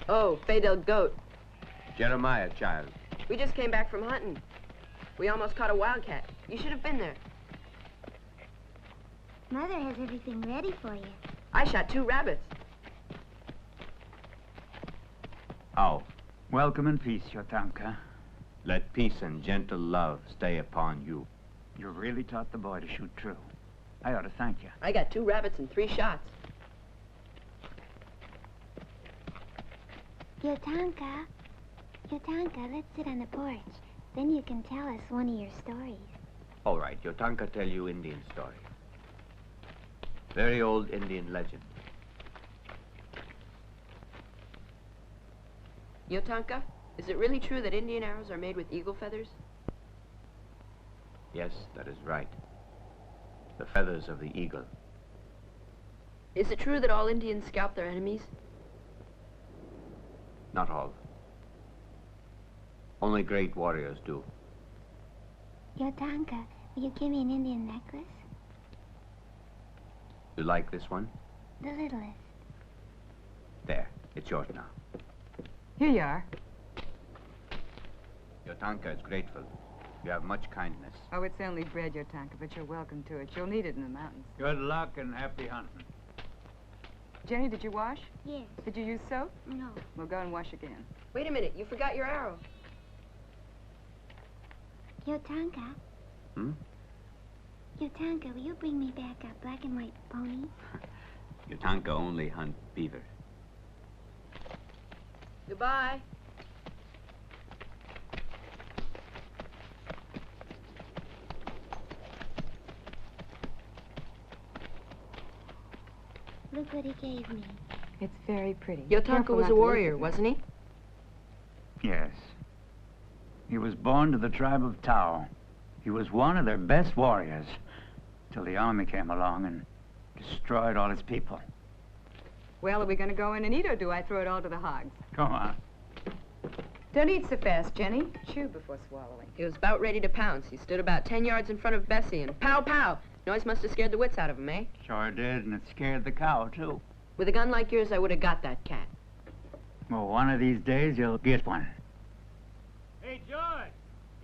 Oh, Fidel Goat. Jeremiah, child. We just came back from hunting. We almost caught a wildcat. You should have been there. Mother has everything ready for you. I shot 2 rabbits. Oh. Welcome in peace, Jotanka. Let peace and gentle love stay upon you. You really taught the boy to shoot true. I ought to thank you. I got 2 rabbits and 3 shots. Jotanka, let's sit on the porch. Then you can tell us one of your stories. All right, Jotanka tell you Indian story. Very old Indian legend. Jotanka, is it really true that Indian arrows are made with eagle feathers? Yes, that is right. The feathers of the eagle. Is it true that all Indians scalp their enemies? Not all. Only great warriors do. Jotanka, will you give me an Indian necklace? You like this one? The littlest. There, it's yours now. Here you are. Jotanka is grateful. You have much kindness. Oh, it's only bread, Jotanka, but you're welcome to it. You'll need it in the mountains. Good luck and happy hunting. Jenny, did you wash? Yes. Did you use soap? No. We'll go and wash again. Wait a minute, you forgot your arrow. Jotanka. Hmm? Jotanka, will you bring me back a black and white pony? Jotanka only hunt beaver. Goodbye. Look what he gave me. It's very pretty. Jotanka was a warrior, wasn't he? Yes. He was born to the tribe of Tao. He was one of their best warriors, till the army came along and destroyed all his people. Well, are we going to go in and eat, or do I throw it all to the hogs? Come on. Don't eat so fast, Jenny. Chew before swallowing. He was about ready to pounce. He stood about 10 yards in front of Bessie, and pow, pow! Noise must have scared the wits out of him, eh? Sure did, and it scared the cow, too. With a gun like yours, I would have got that cat. Well, one of these days, you'll get one. Hey, George,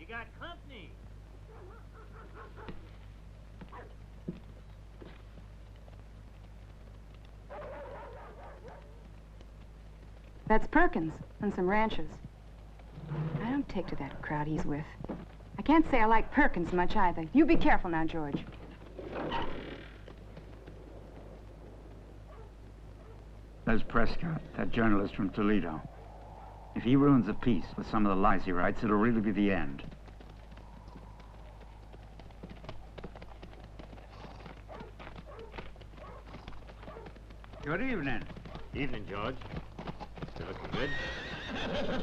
you got company. That's Perkins and some ranchers. I don't take to that crowd he's with. I can't say I like Perkins much either. You be careful now, George. There's Prescott, that journalist from Toledo. If he ruins a piece with some of the lies he writes, it'll really be the end. Good evening. Evening, George. You looking good?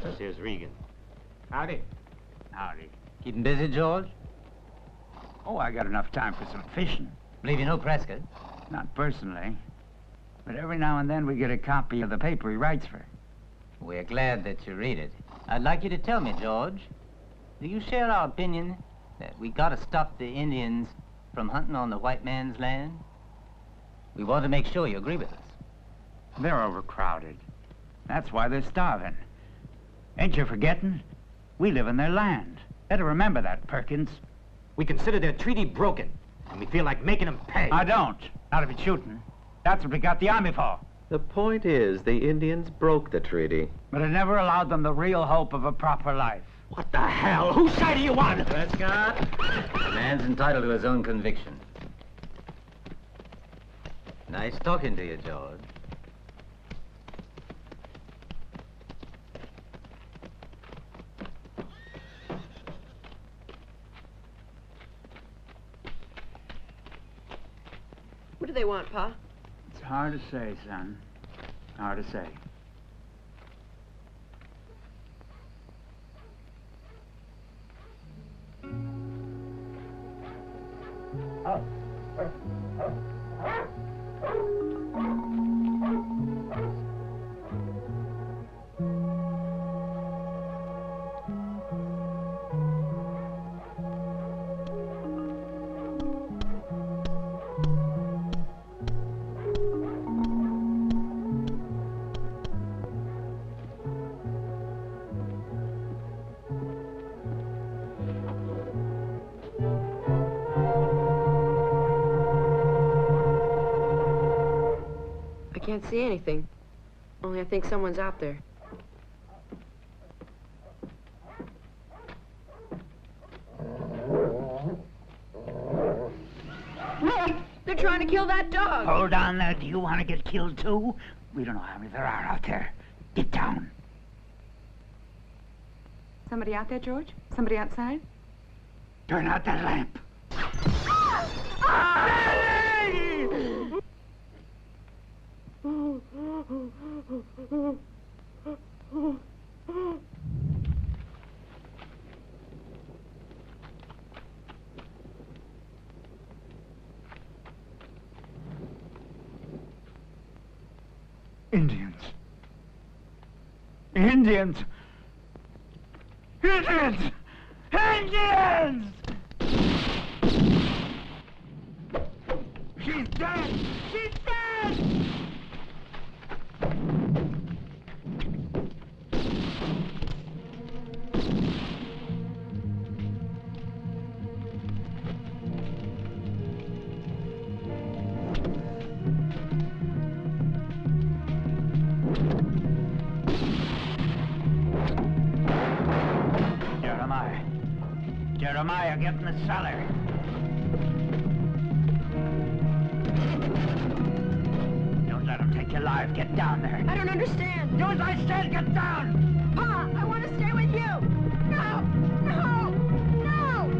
This here's Regan. Howdy. Howdy. Keeping busy, George? Oh, I got enough time for some fishing. Believe you know Prescott? Not personally, but every now and then we get a copy of the paper he writes for. We're glad that you read it. I'd like you to tell me, George, do you share our opinion that we gotta stop the Indians from hunting on the white man's land? We want to make sure you agree with us. They're overcrowded. That's why they're starving. Ain't you forgetting? We live in their land. Better remember that, Perkins. We consider their treaty broken, and we feel like making them pay. I don't. Not if it's shooting. That's what we got the army for. The point is, the Indians broke the treaty. But it never allowed them the real hope of a proper life. What the hell? Whose side are you on? Prescott? The man's entitled to his own conviction. Nice talking to you, George. What do they want, Pa? It's hard to say, son. Hard to say. can't see anything. Only I think someone's out there. They're trying to kill that dog. Hold on there. Do you want to get killed too? We don't know how many there are out there. Get down. Somebody out there, George? Somebody outside? Turn out that lamp. Indians. Indians! Indians! Indians! She's dead! She's dead! Jeremiah, get in the cellar. Don't let him take you alive. Get down there. I don't understand. Do as I said. Get down. Pa, I want to stay with you. No, no, no.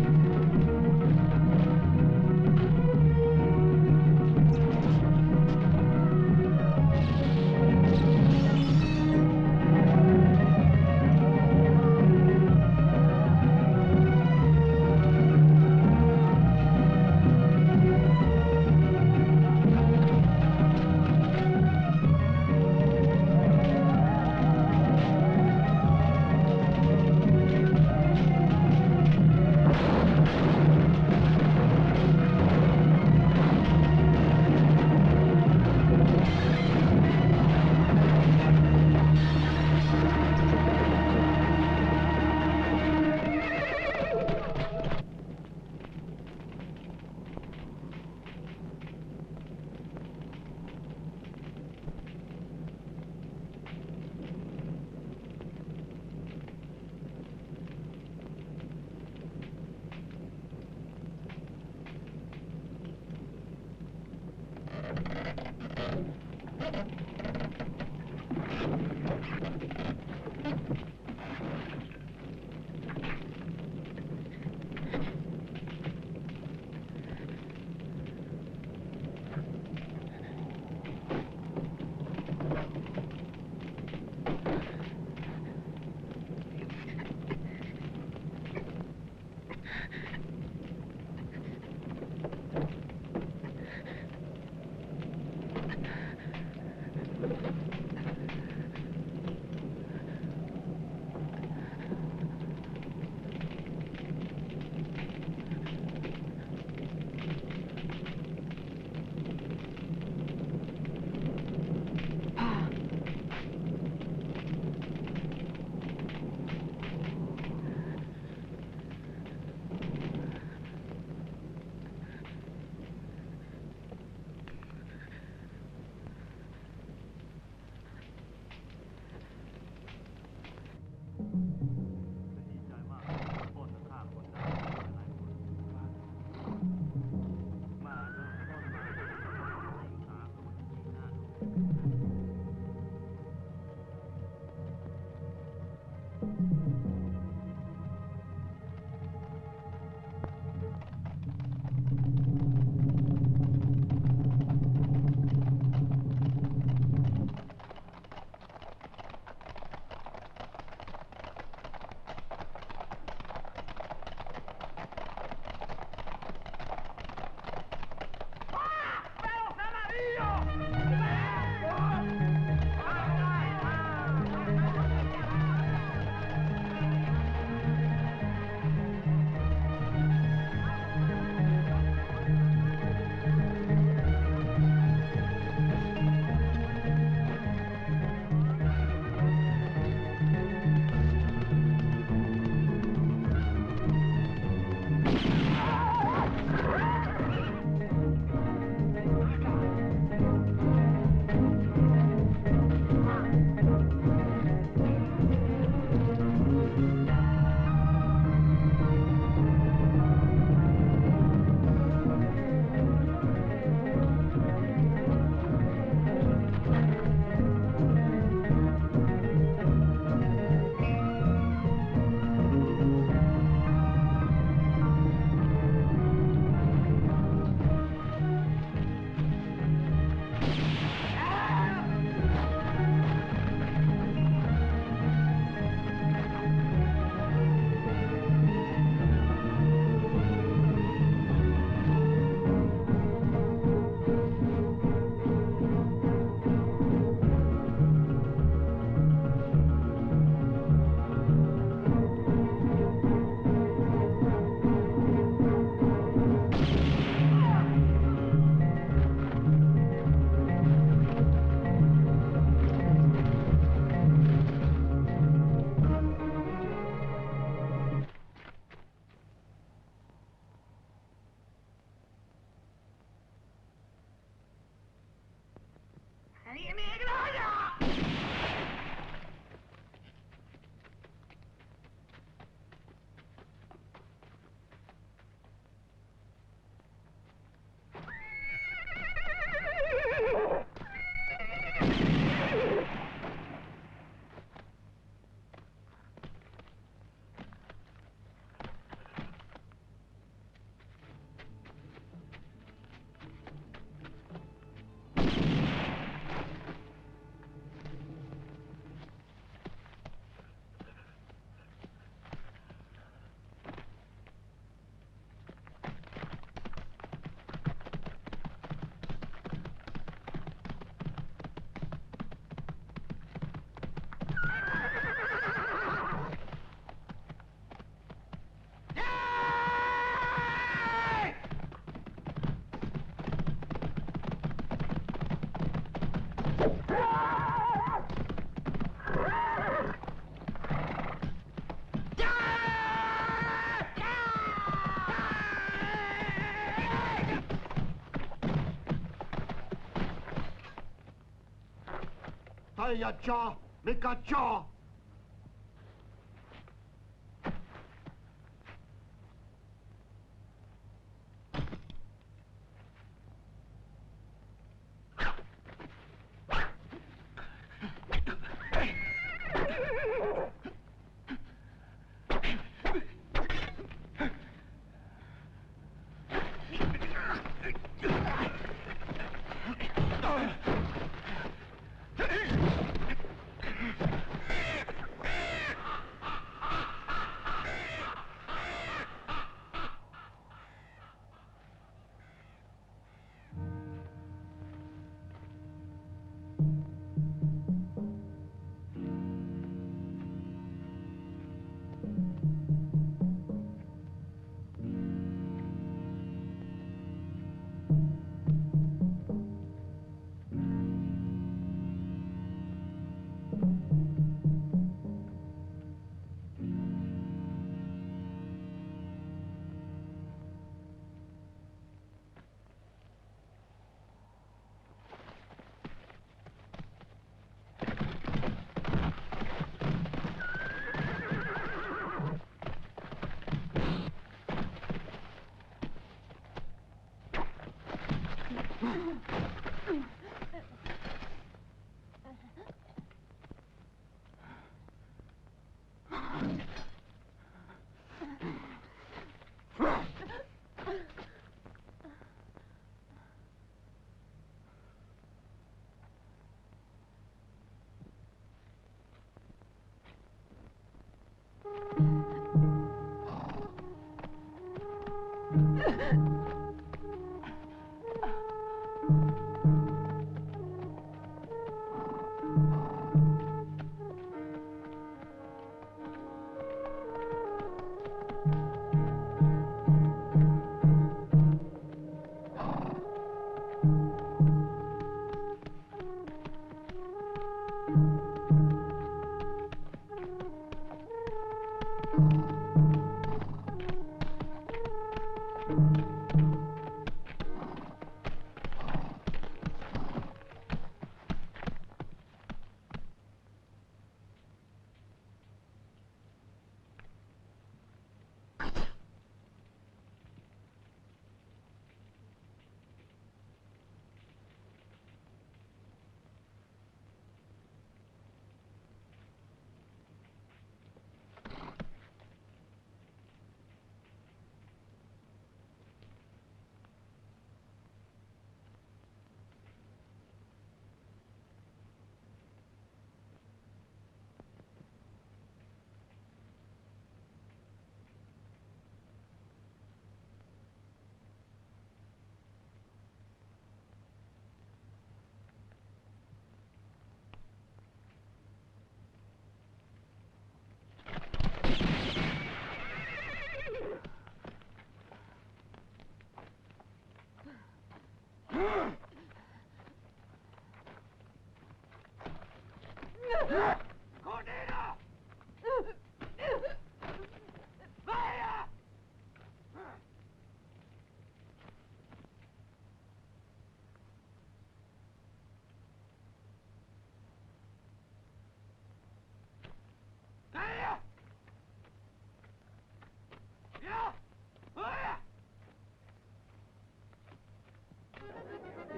Hiya, jaw! Make a jaw!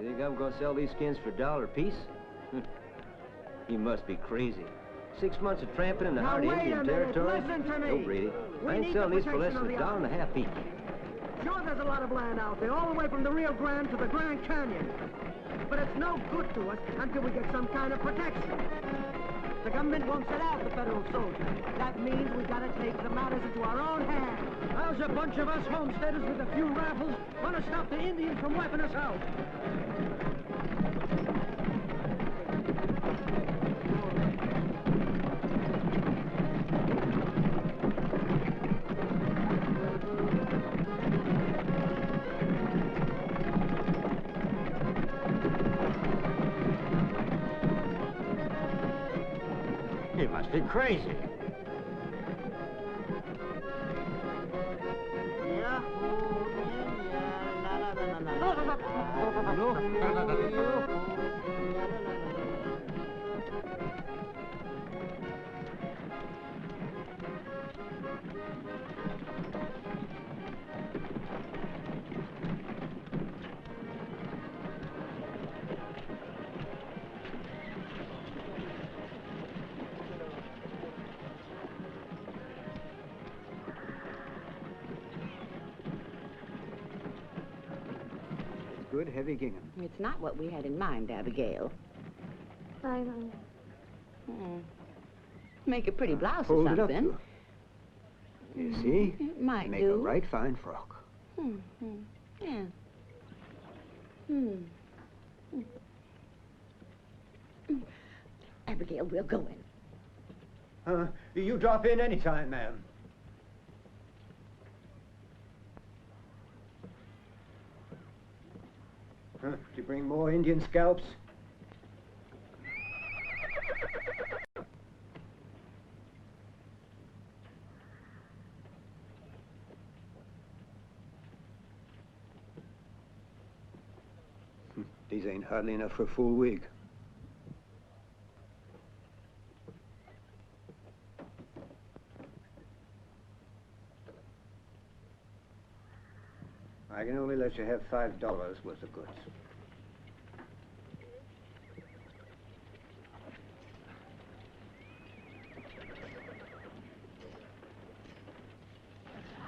You think I'm gonna sell these skins for $1 apiece? You must be crazy. 6 months of tramping in the heart of Indian territory? Listen to me. No, Brady. I ain't selling these for less than $1.50 each. Sure, there's a lot of land out there, all the way from the Rio Grande to the Grand Canyon. But it's no good to us until we get some kind of protection. The government won't set out the federal soldiers. That means we gotta take the matters into our own hands. How's a bunch of us homesteaders with a few rifles want to stop the Indians from wiping us out? He must be crazy. good, heavy gingham. It's not what we had in mind, Abigail. 500. Make a pretty blouse Hold or it up something. to her. You see? It might Make do. a right fine frock. Yeah. Abigail, we'll go in. You drop in anytime, ma'am. Did you bring more Indian scalps? These ain't hardly enough for a full wig. I can only let you have $5 worth of goods.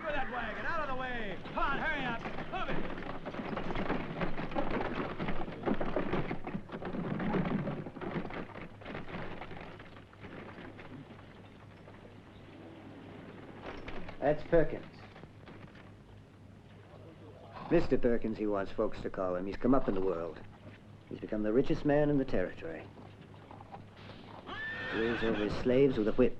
Move that wagon, out of the way! Come on, hurry up! Move it! That's Perkins. Mr. Perkins, he wants folks to call him. He's come up in the world. He's become the richest man in the territory. He rules over his slaves with a whip.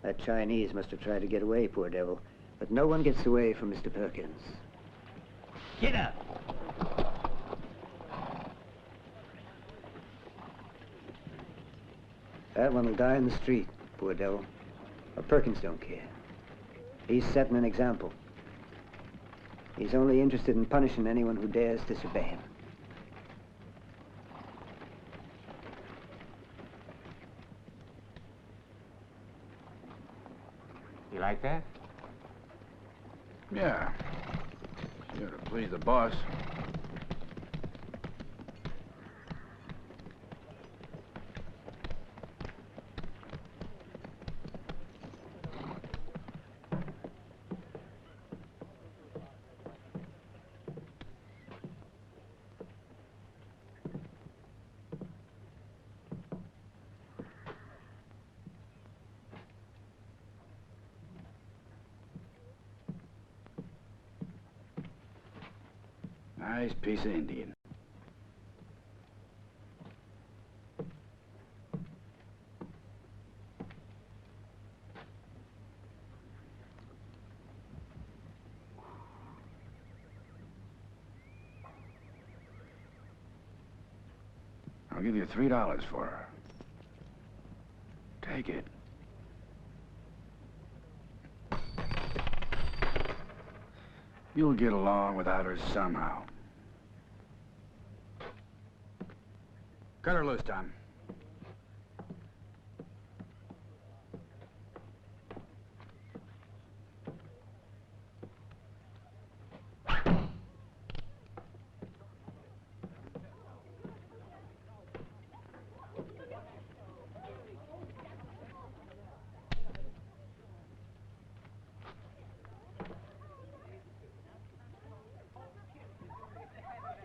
That Chinese must have tried to get away, poor devil. But no one gets away from Mr. Perkins. Get up! That one will die in the street, poor devil. But Perkins don't care. He's setting an example. He's only interested in punishing anyone who dares disobey him. You like that? Yeah. Sure to please the boss. Nice piece of Indian. I'll give you $3 for her. Take it. You'll get along without her somehow. Cut her loose, Tom.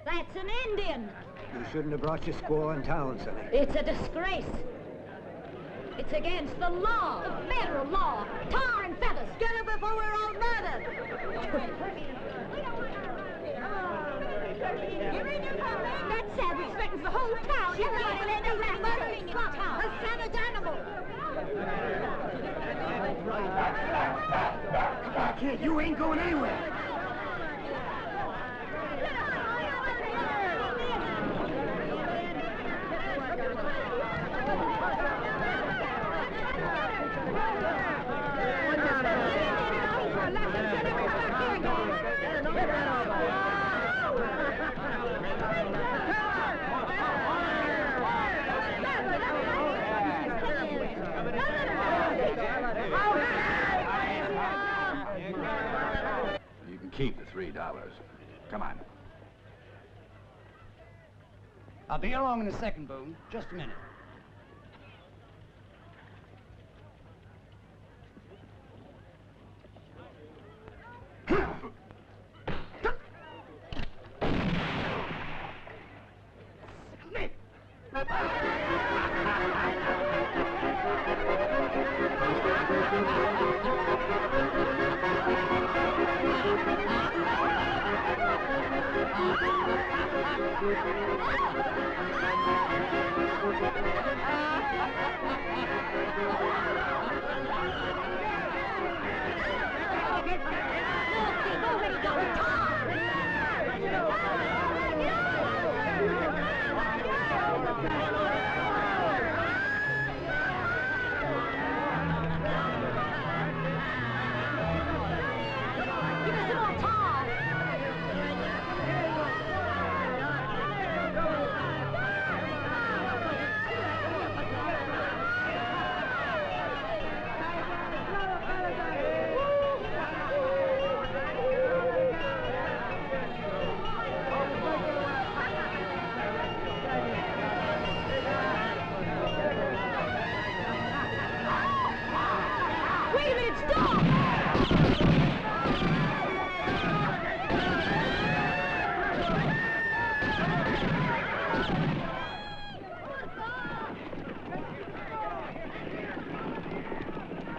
That's an Indian. You shouldn't have brought your squaw in town, Sonny. It's a disgrace. It's against the law, the federal law. Tar and feathers. Get him before we're all murdered. That savage threatens the whole town. Everybody will end up murdering him. A savage animal. Kid, you ain't going anywhere. You can keep the $3. Come on. I'll be along in a second, Boone. Just a minute.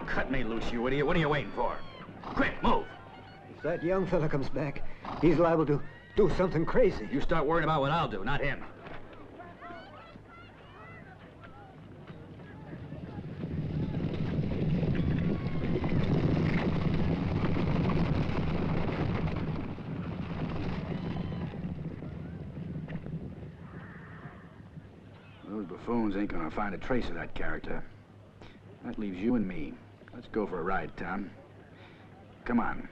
Cut me loose, you idiot. What are you waiting for? Quick, move. If that young fella comes back, he's liable to do something crazy. You start worrying about what I'll do, not him. Those buffoons ain't gonna find a trace of that character. That leaves you and me. Let's go for a ride, Tom. Come on.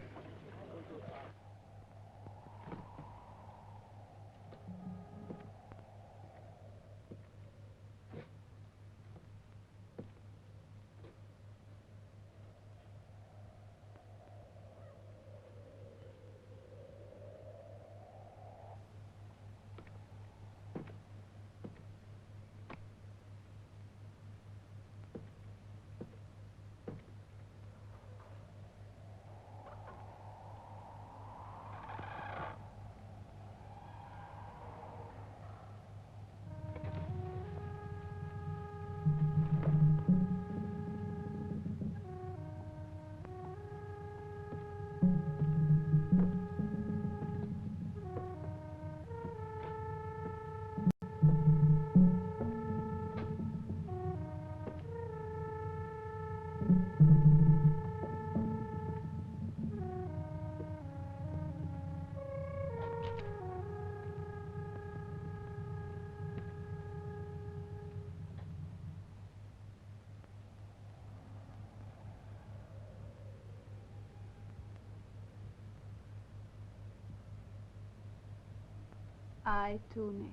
I, Tune,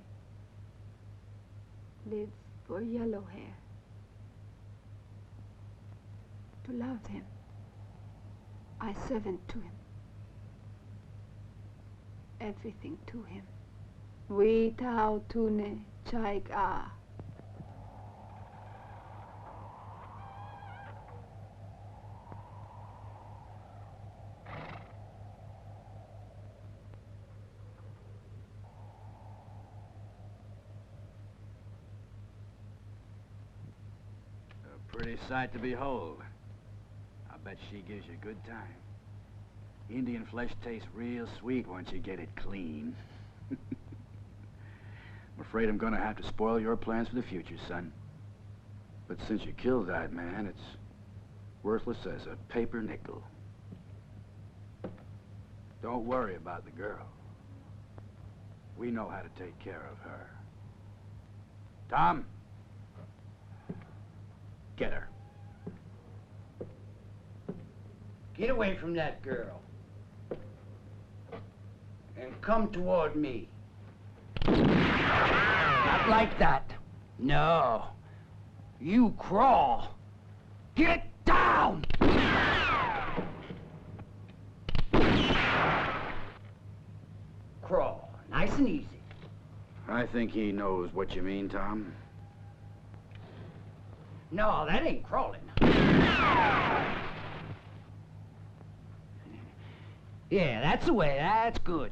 live for yellow hair. To love him, I servant to him. Everything to him. We tau Tune chaik a. Pretty sight to behold. I bet she gives you a good time. Indian flesh tastes real sweet once you get it clean. I'm afraid I'm gonna have to spoil your plans for the future, son. But since you killed that man, it's worthless as a paper nickel. Don't worry about the girl. We know how to take care of her. Tom? Get her. Get away from that girl. And come toward me. Not like that. No. You crawl. Get down! Crawl. Nice and easy. I think he knows what you mean, Tom. No, that ain't crawling. Yeah, that's the way. That's good.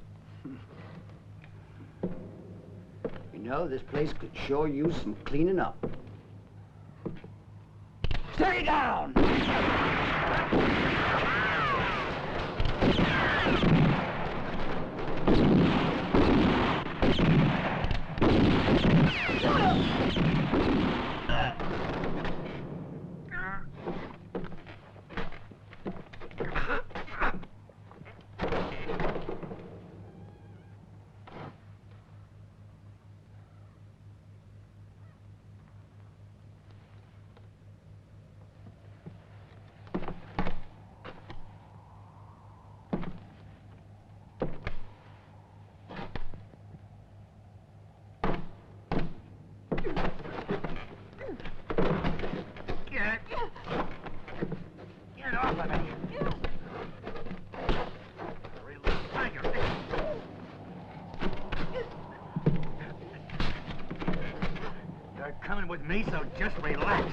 You know, this place could sure use some cleaning up. Stay down! With me, so just relax.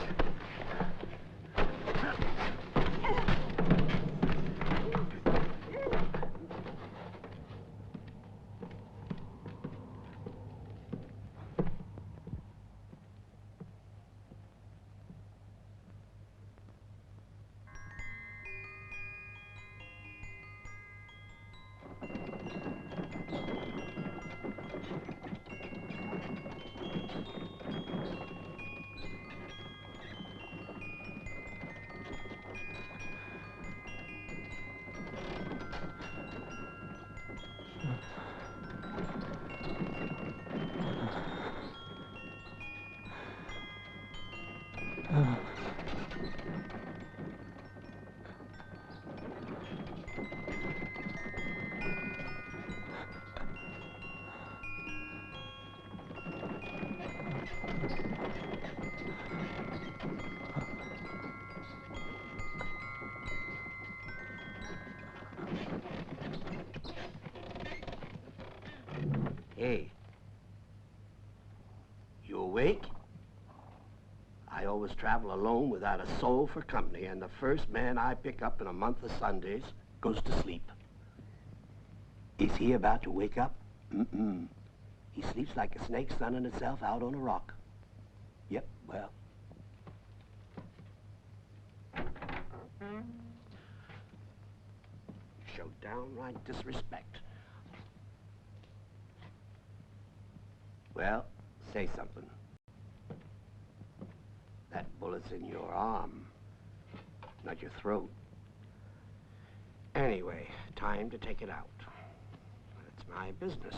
Hey, you awake? I always travel alone without a soul for company, and the first man I pick up in a month of Sundays goes to sleep. Is he about to wake up? Mm-mm. He sleeps like a snake sunning itself out on a rock. Yep, well. Show downright disrespect. Well, say something. That bullet's in your arm, not your throat. Anyway, time to take it out. That's my business.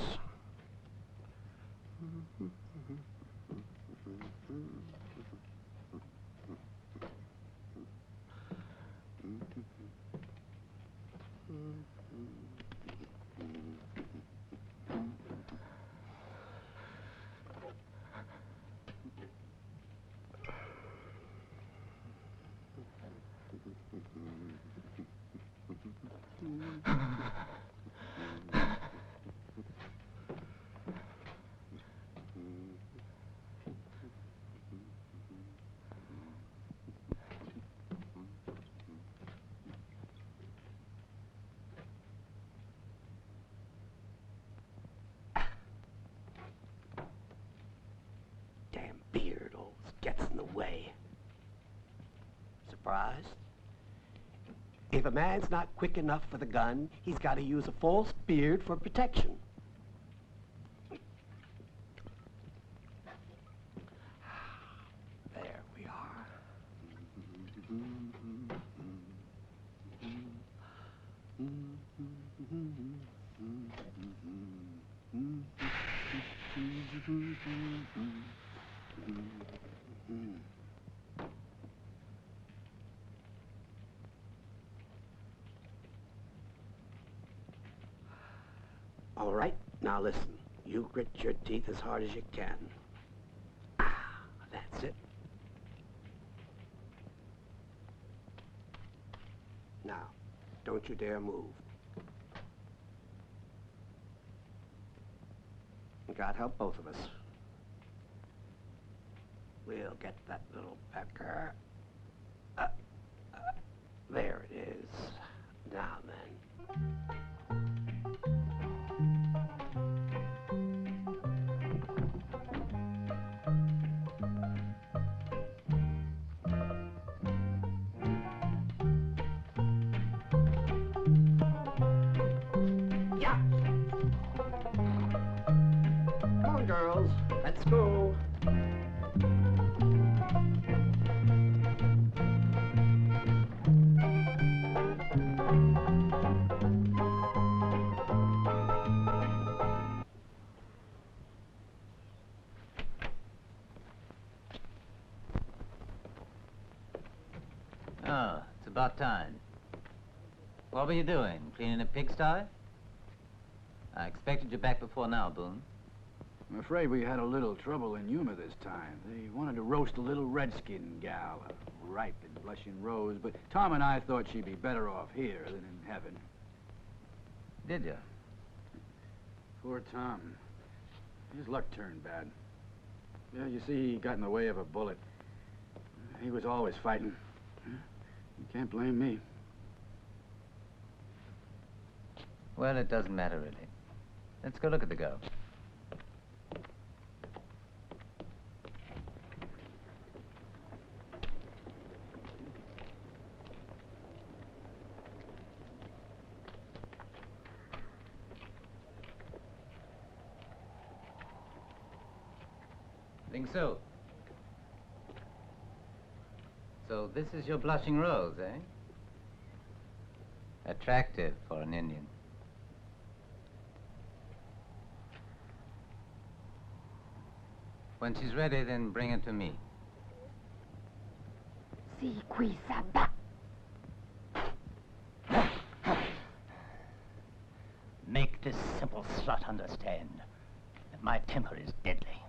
Damn beard always gets in the way. Surprised? If a man's not quick enough for the gun, he's got to use a false beard for protection. There we are. All right, now listen. You grit your teeth as hard as you can. Ah, that's it. Now, don't you dare move. God help both of us. We'll get that little pecker. There it is. Now then. Yeah. Come on, girls. Let's go. Oh, it's about time. What were you doing? Cleaning a pigsty? I expected you back before now, Boone. I'm afraid we had a little trouble in Yuma this time. They wanted to roast a little redskin gal, a ripe and blushing rose, but Tom and I thought she'd be better off here than in heaven. Did you? Poor Tom. His luck turned bad. Yeah, you see, he got in the way of a bullet. He was always fighting. You can't blame me. Well, it doesn't matter, really. Let's go look at the girl. Think so. So this is your blushing rose, eh? Attractive for an Indian. When she's ready, then bring it to me. Si qui sabat. Make this simple slut understand that my temper is deadly.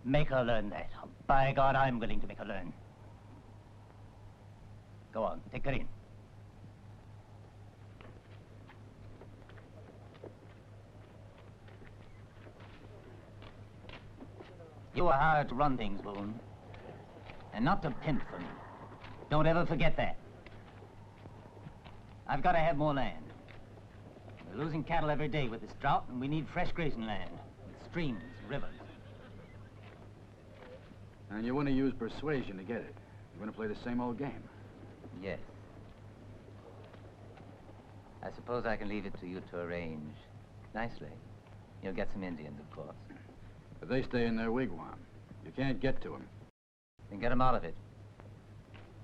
Make her learn that. By God, I'm willing to make her learn. Go on, take her in. You are hired to run things, Boone, and not to pimp them. Don't ever forget that. I've got to have more land. We're losing cattle every day with this drought, and we need fresh grazing land, with streams, rivers. And you want to use persuasion to get it. You want to play the same old game. Yes. I suppose I can leave it to you to arrange nicely. You'll get some Indians, of course. But they stay in their wigwam. You can't get to them. Then get them out of it.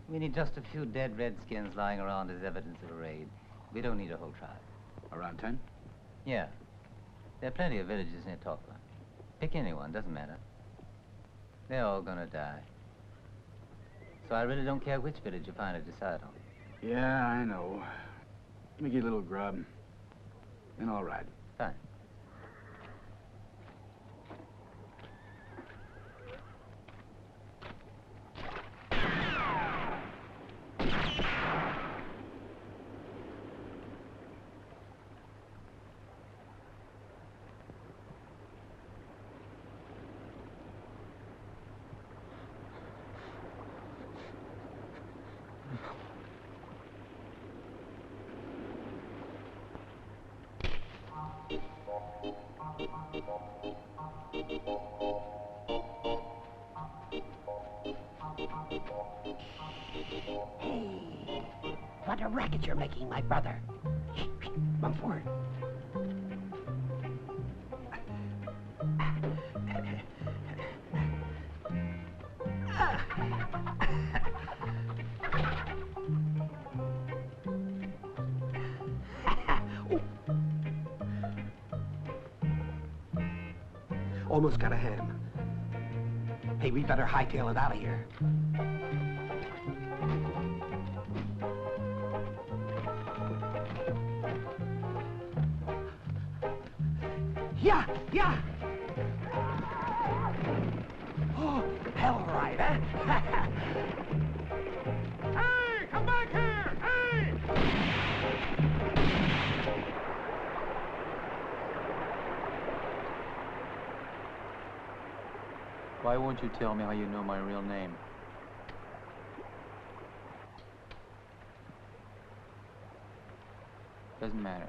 We need just a few dead redskins lying around as evidence of a raid. We don't need a whole tribe. Around 10? Yeah. There are plenty of villages near Topla. Pick anyone, doesn't matter. They're all gonna die. So I really don't care which village you finally decide on. Yeah, I know. Let me get a little grub. Then I'll ride. Fine. Hey, what a racket you're making, my brother. Shh, shh, come forward. Almost got a ham. Hey, we better hightail it out of here. Yeah, yeah. Oh, hell right, huh? Hey, come back here! Hey! Why won't you tell me how you know my real name? Doesn't matter.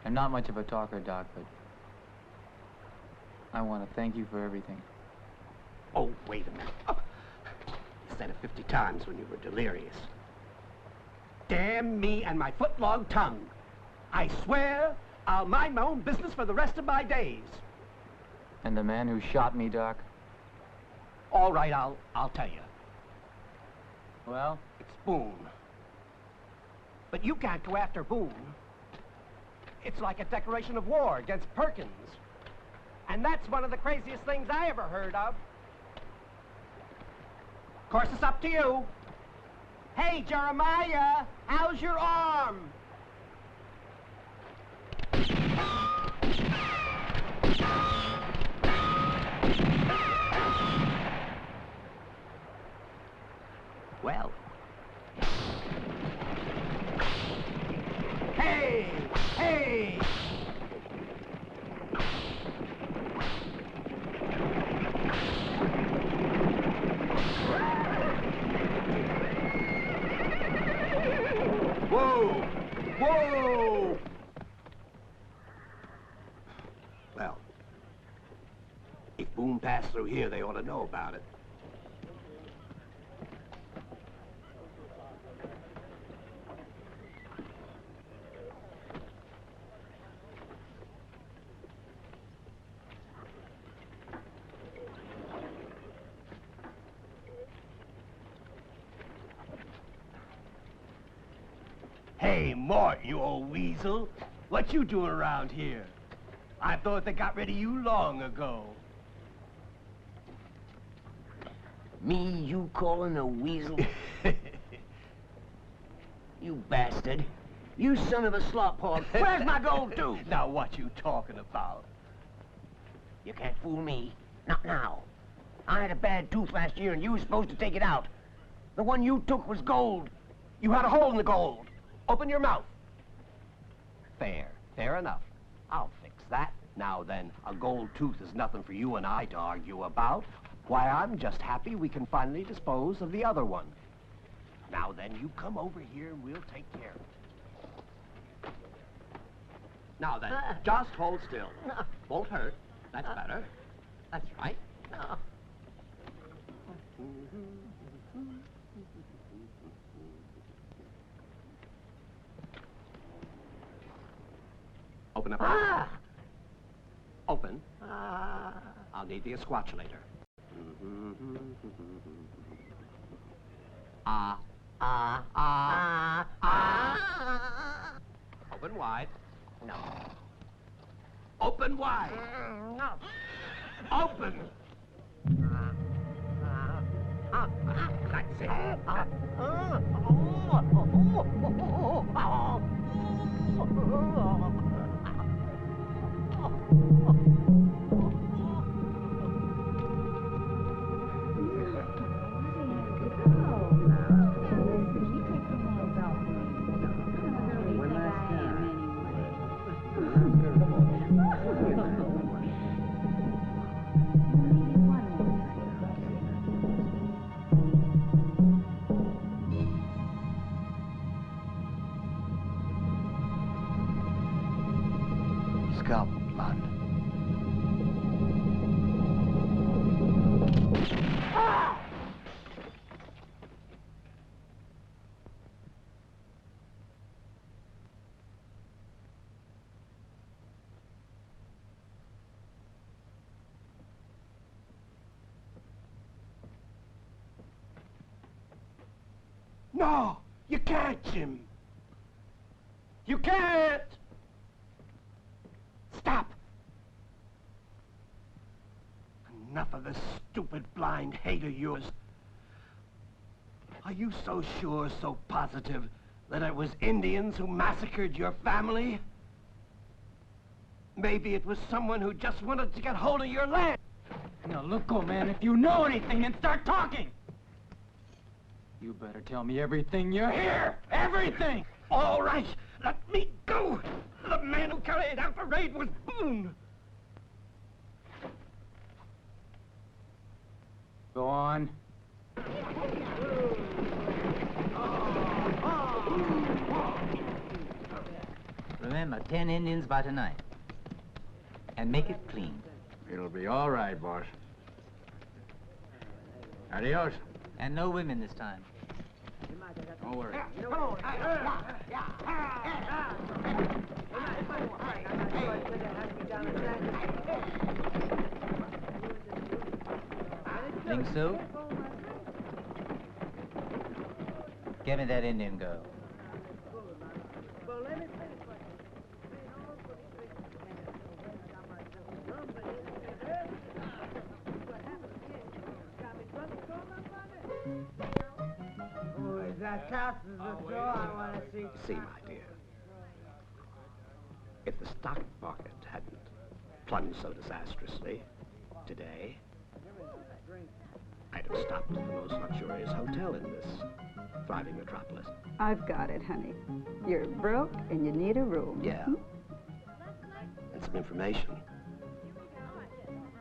I'm not much of a talker, Doc, but I want to thank you for everything. Oh, wait a minute. Oh. You said it 50 times when you were delirious. Damn me and my foot-long tongue. I swear I'll mind my own business for the rest of my days. And the man who shot me, Doc? All right, I'll tell you. Well? It's Boone. But you can't go after Boone. It's like a declaration of war against Perkins. And that's one of the craziest things I ever heard of. course, it's up to you. Hey, Jeremiah, how's your arm? Well. Hey! Hey! Whoa! Whoa! Well, if Boone passed through here, they ought to know about it. Hey, Mort, you old weasel. What you doing around here? I thought they got rid of you long ago. Me, you calling a weasel? You bastard. You son of a slop hog. Where's my gold tooth? Now, what you talking about? You can't fool me. Not now. I had a bad tooth last year, and you were supposed to take it out. The one you took was gold. You had a hole in the gold. Open your mouth. Fair. Fair enough. I'll fix that. Now then, a gold tooth is nothing for you and I to argue about. Why, I'm just happy we can finally dispose of the other one. Now then, you come over here and we'll take care of it. Now then, just hold still. Won't hurt. That's better. That's right. No. Open up. Open. I'll need the esquatulator. Open wide. No. Open wide. No. Open. That's it. Scalp blood. No! You can't, Jim! You can't! Stop! Enough of this stupid blind hate of yours. Are you so sure, so positive, that it was Indians who massacred your family? Maybe it was someone who just wanted to get hold of your land. Now look, old man, if you know anything, then start talking! You better tell me everything you hear! Everything! All right, let me go! The man who carried out the raid was Boone! Go on. Remember, 10 Indians by tonight. And make it clean. It'll be all right, boss. Adios. And no women this time. Don't worry. Think so? Give me that Indian girl. tosses the door, I want to see. See, my dear, if the stock market hadn't plunged so disastrously today, I'd have stopped at the most luxurious hotel in this thriving metropolis. I've got it, honey. You're broke and you need a room. Yeah. And some information.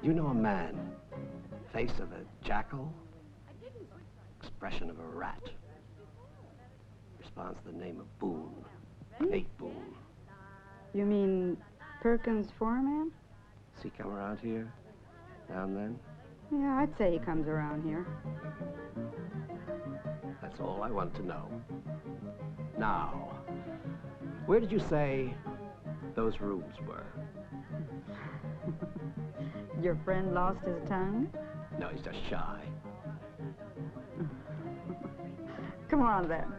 You know a man, face of a jackal, expression of a rat. Responds to the name of Boone. Nate Boone. You mean Perkins Foreman? Does he come around here now and then? Yeah, I'd say he comes around here. That's all I want to know. Now, where did you say those rooms were? Your friend lost his tongue? No, he's just shy. Come on, then.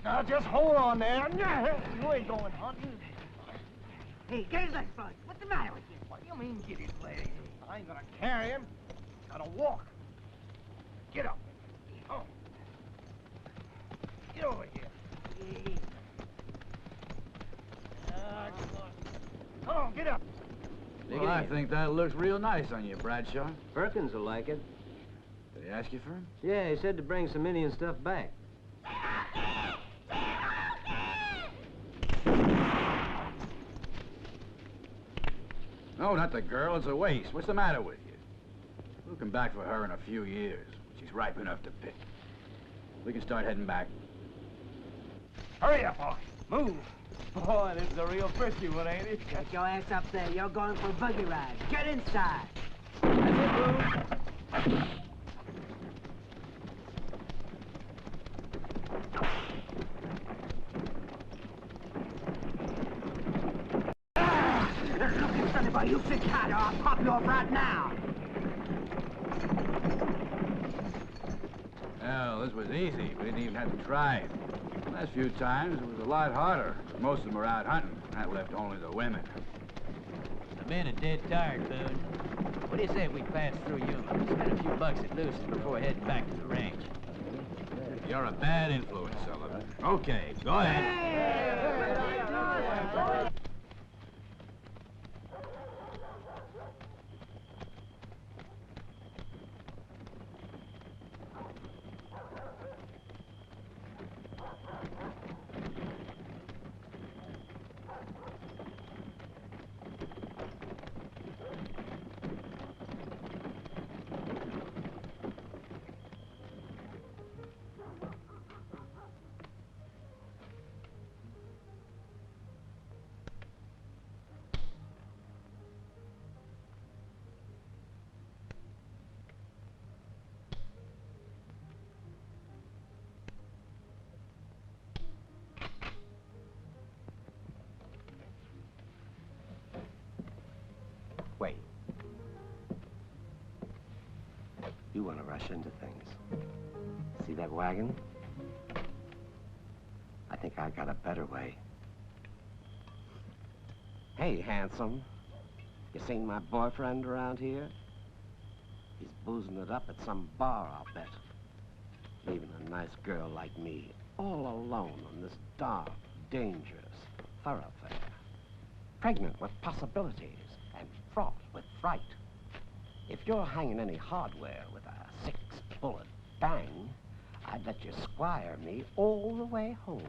Now, just hold on there. You ain't going hunting. Hey, get his legs, Floyd. What's the matter with you? What do you mean, get his legs? I ain't gonna carry him. Gotta walk. Get up. Oh. Get over here. Come on, get up. Well, I think that looks real nice on you, Bradshaw. Perkins will like it. Did he ask you for him? Yeah, he said to bring some Indian stuff back. No, not the girl. It's a waste. What's the matter with you? We'll come back for her in a few years. She's ripe enough to pick. We can start heading back. Hurry up, boy. Move. Boy, this is a real frisky one, ain't it? Get your ass up there. You're going for a buggy ride. Get inside. That's it, Boone. Look, sonny boy, you sit tight or I'll pop you off right now. Well, this was easy. We didn't even have to try it. The last few times, it was a lot harder. Most of them were out hunting. That left only the women. The men are dead tired, Boone. What do you say we pass through you? Spend a few bucks at Lucy's before heading back to the ranch. You're a bad influence, Sullivan. Okay, go ahead. Wait. You want to rush into things. See that wagon? I think I got a better way. Hey, handsome. You seen my boyfriend around here? He's boozing it up at some bar, I'll bet. Leaving a nice girl like me all alone on this dark, dangerous thoroughfare. Pregnant with possibilities and fraught with fright. If you're hanging any hardware with a 6-bullet bang, I'd let you squire me all the way home.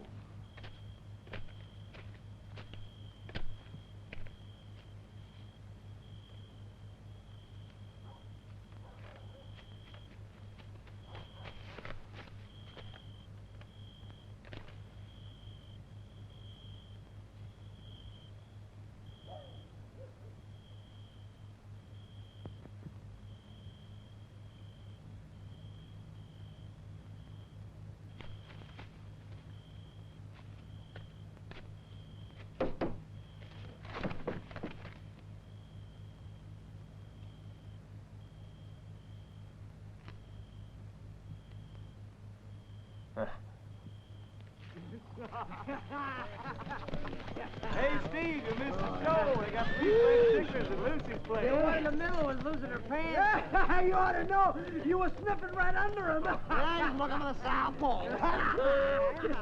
Hey, Steve, you missed the show. They got 3 French stickers at Lucy's place. There wasn't in the middle was losing her pants. Yeah, you ought to know. You were sniffing right under him. Yeah, he's looking for the South Pole.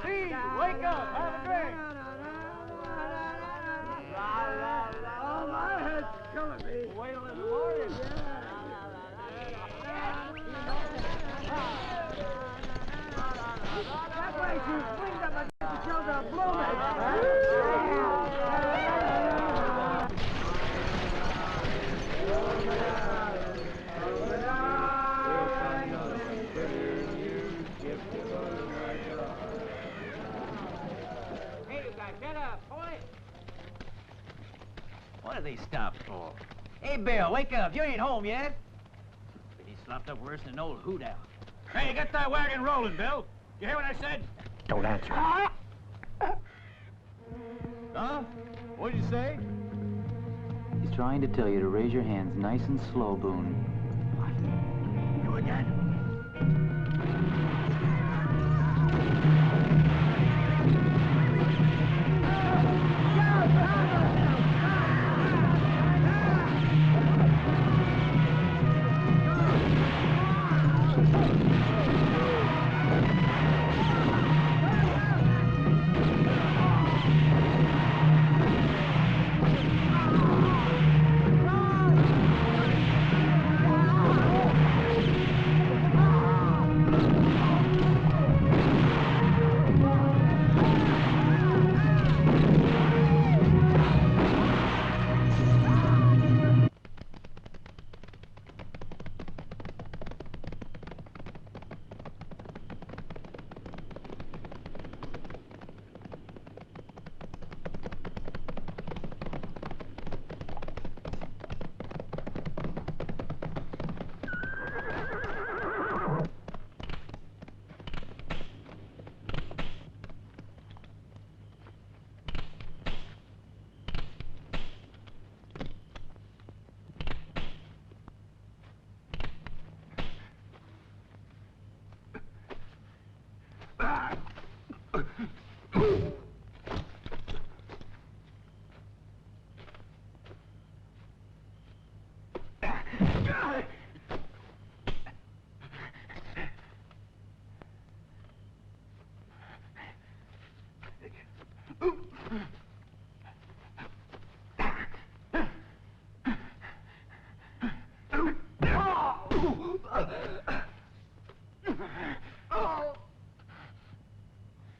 See, wake up, have a drink. Oh, my head's killing me. Wait till in the morning. That way she swings up against the shoulder of blooming. Hey, you guys, get up, point. What are they stopped for? Hey, Bill, wake up. You ain't home yet. But he slopped up worse than an old hoot owl. Hey, get that wagon rolling, Bill. You hear what I said? Don't answer. Huh? What'd you say? He's trying to tell you to raise your hands nice and slow, Boone. You again?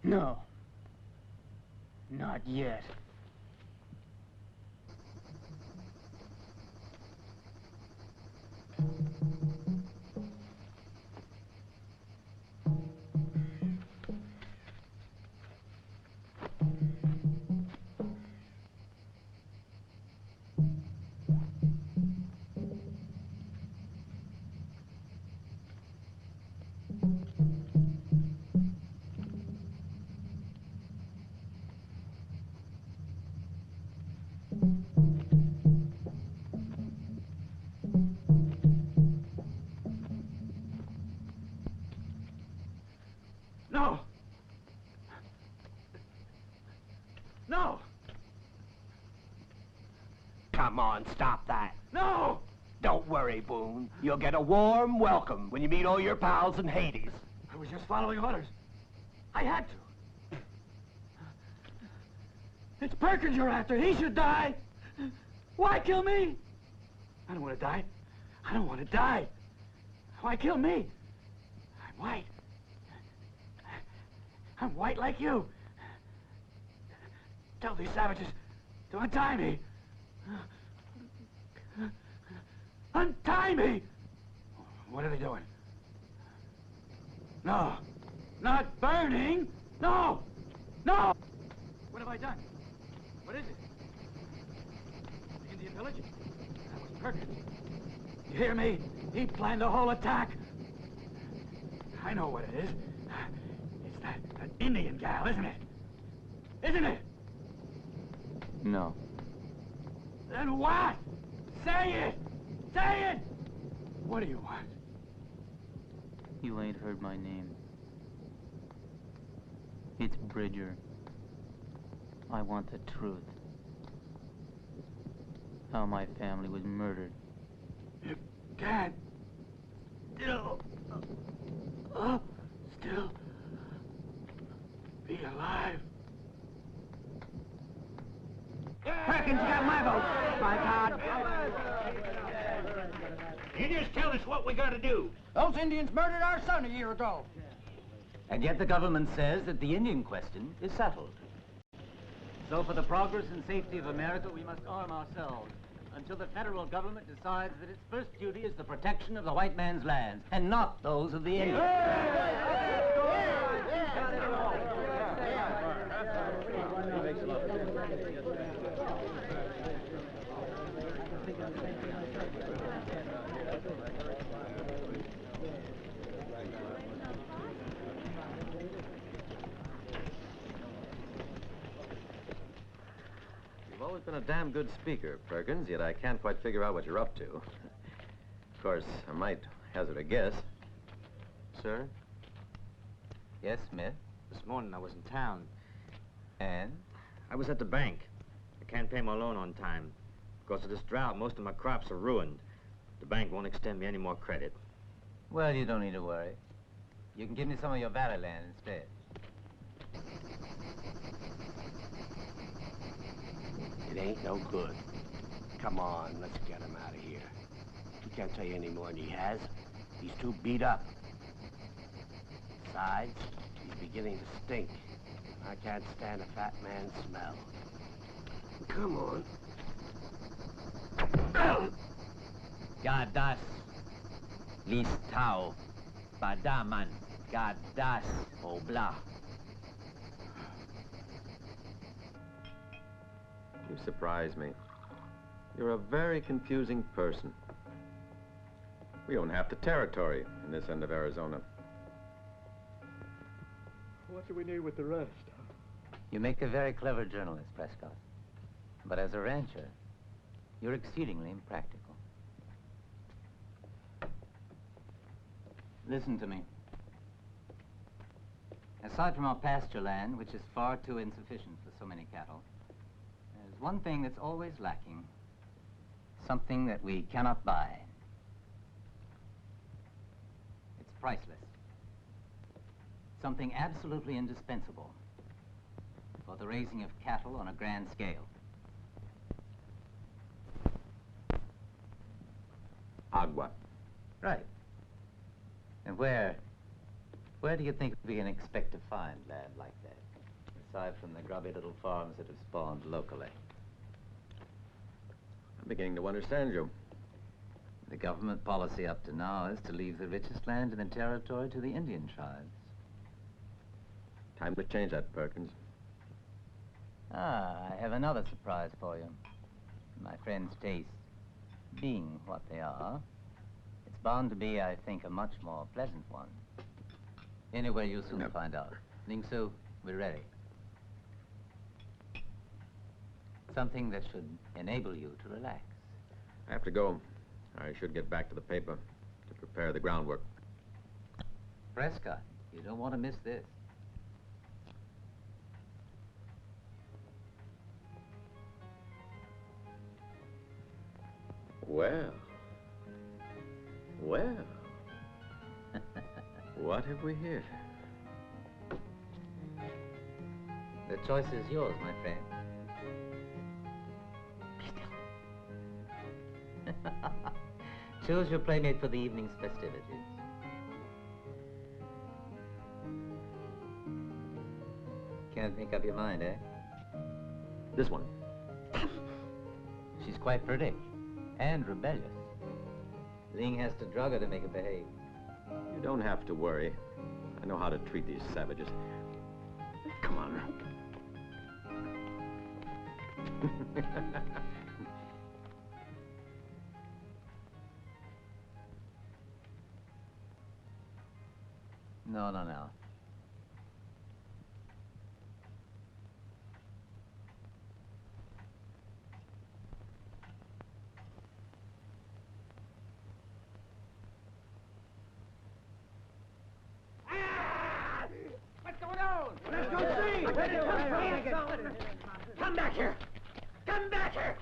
No. Not yet. No! No! Come on, stop that. No! Don't worry, Boone. You'll get a warm welcome when you meet all your pals in Hades. I was just following orders. I had to. It's Perkins you're after. He should die. Why kill me? I don't want to die. I don't want to die. Why kill me? I'm white. I'm white like you. Tell these savages to untie me. Untie me! What are they doing? No. Not burning! No! No! What have I done? What is it? The Indian village? That was Perkins. You hear me? He planned the whole attack. I know what it is. It's that Indian gal, isn't it? Isn't it? No. Then what? Say it! Say it! What do you want? You ain't heard my name. It's Bridger. I want the truth. How my family was murdered You can't still be alive. Perkins, you got my vote, my God. You just tell us what we gotta do. Those Indians murdered our son a year ago. And yet the government says that the Indian question is settled. So for the progress and safety of America, we must arm ourselves until the federal government decides that its first duty is the protection of the white man's lands, and not those of the Indians. You've always been a damn good speaker, Perkins, yet I can't quite figure out what you're up to. Of course, I might hazard a guess. Sir? Yes, Smith? This morning I was in town. And? I was at the bank. I can't pay my loan on time. Because of this drought, most of my crops are ruined. The bank won't extend me any more credit. Well, you don't need to worry. You can give me some of your valley land instead. It ain't no good. Come on, let's get him out of here. He can't tell you any more than he has. He's too beat up. Besides, he's beginning to stink. I can't stand a fat man's smell. Come on. Gadas. Listau. Badaman. Gadas. Obla. You surprise me. You're a very confusing person. We own half the territory in this end of Arizona. What do we need with the rest? You make a very clever journalist, Prescott. But as a rancher, you're exceedingly impractical. Listen to me. Aside from our pasture land, which is far too insufficient for so many cattle, there's one thing that's always lacking. Something that we cannot buy. It's priceless. Something absolutely indispensable for the raising of cattle on a grand scale. Agua. Right. And where do you think we can expect to find land like that, aside from the grubby little farms that have spawned locally? I'm beginning to understand you. The government policy up to now is to leave the richest land in the territory to the Indian tribes. Time to change that, Perkins. Ah, I have another surprise for you. My friend's tastes being what they are, it's bound to be, I think, a much more pleasant one. Anyway, you'll soon find out. Ningsu, we're ready. Something that should enable you to relax. I have to go. I should get back to the paper to prepare the groundwork. Prescott, you don't want to miss this. Well. Well. What have we here? The choice is yours, my friend. Choose your playmate for the evening's festivities. Can't make up your mind, eh? This one. She's quite pretty and rebellious. Ling has to drug her to make her behave. You don't have to worry. I know how to treat these savages. Come on. No. What's going on? Let's go see! Come back here! Come back here!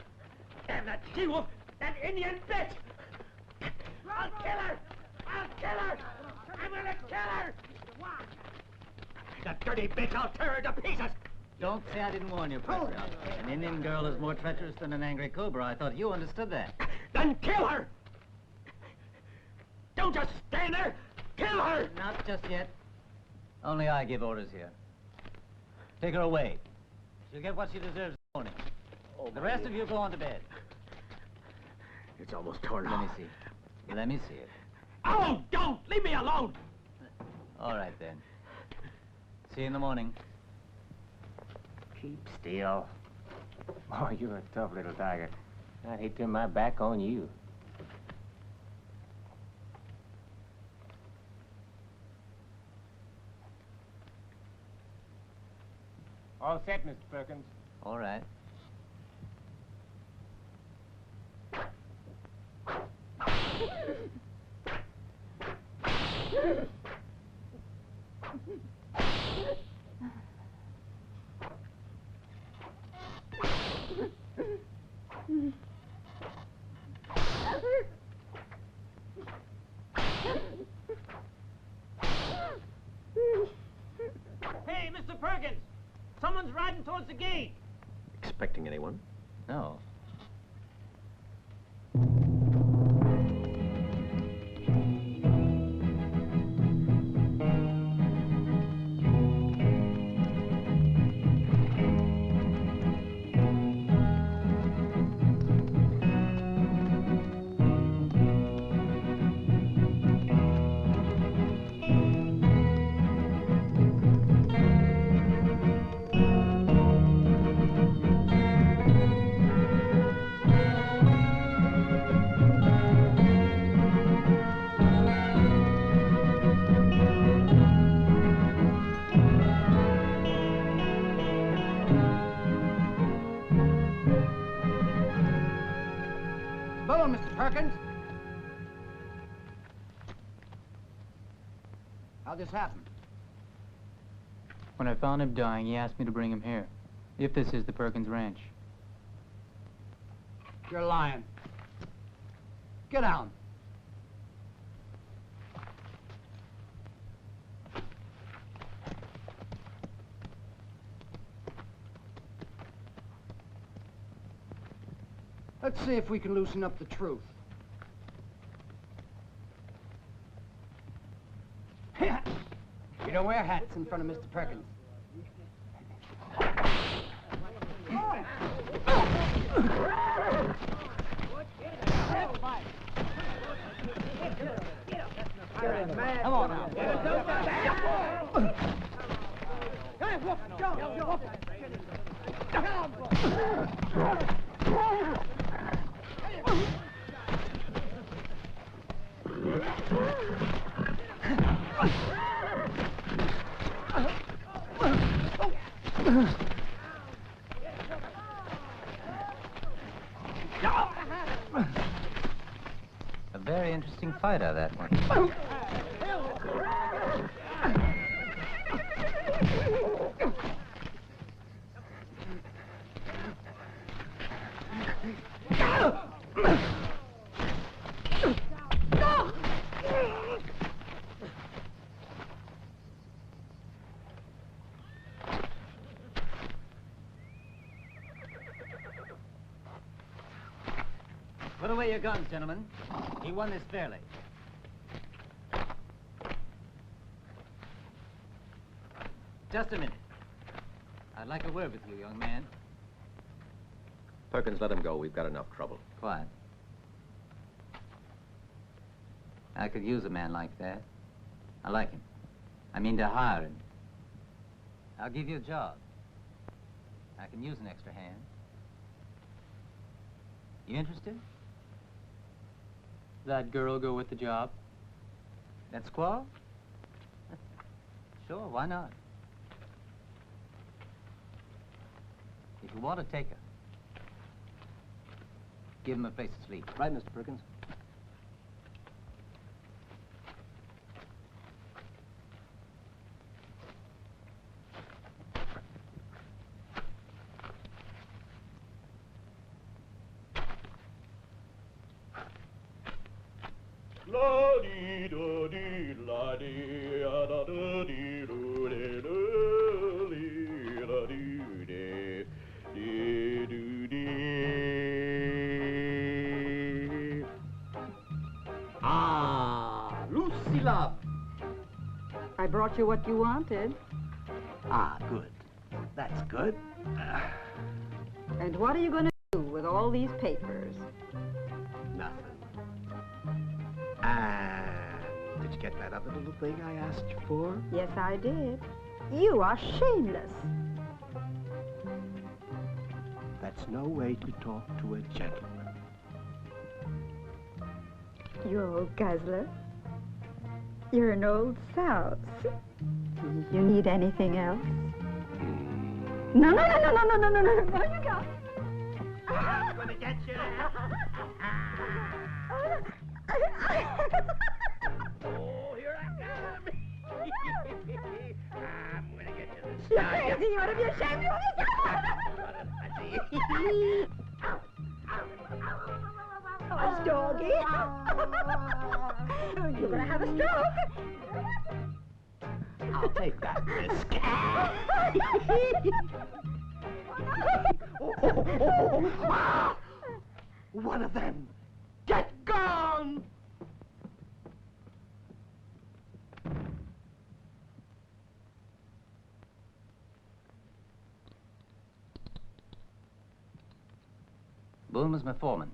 Damn that she-wolf! That Indian bitch! I'll kill her! I'll kill her! I'm gonna kill her! That dirty bitch, I'll tear her to pieces! Don't say I didn't warn you, Prescott. An Indian girl is more treacherous than an angry cobra. I thought you understood that. Then kill her! Don't just stand there! Kill her! Not just yet. Only I give orders here. Take her away. She'll get what she deserves this morning. The rest of you go on to bed. It's almost torn Let off. me see. Let me see it. Oh, don't! Leave me alone! All right, then. See you in the morning. Keep still. Oh, you're a tough little tiger. I'd hate to turn my back on you. All set, Mr. Perkins. All right. Hey, Mr. Perkins! Someone's riding towards the gate! Expecting anyone? No. Boone, Mr. Perkins. How'd this happen? When I found him dying, he asked me to bring him here. If this is the Perkins Ranch. You're lying. Get down. Let's see if we can loosen up the truth. You don't wear hats in front of Mr. Perkins. Come on now. A very interesting fighter, that one. Put away your guns, gentlemen. He won this fairly. Just a minute. I'd like a word with you, young man. Perkins, let him go. We've got enough trouble. Quiet. I could use a man like that. I like him. I mean to hire him. I'll give you a job. I can use an extra hand. You interested? That girl go with the job? That squaw? Sure, why not? If you want to take her, give him a place to sleep. Right, Mr. Perkins. Ah, Lucy love. I brought you what you wanted. Ah, good. That's good. And what are you going to do with all these papers? Nothing. Did you get that other little thing I asked you for? Yes, I did. You are shameless. That's no way to talk to a gentleman. You old guzzler. You're an old souse. You need anything else? No, no, no, no, no, no, no, no, no, no, you don't. I'm gonna get you. Oh, here I come. I'm gonna get you this You're time. crazy. You ought to be ashamed. You ought to Oh, doggy. You're gonna have a stroke. I'll take that risk. One of them. Get gone! Boone was my foreman.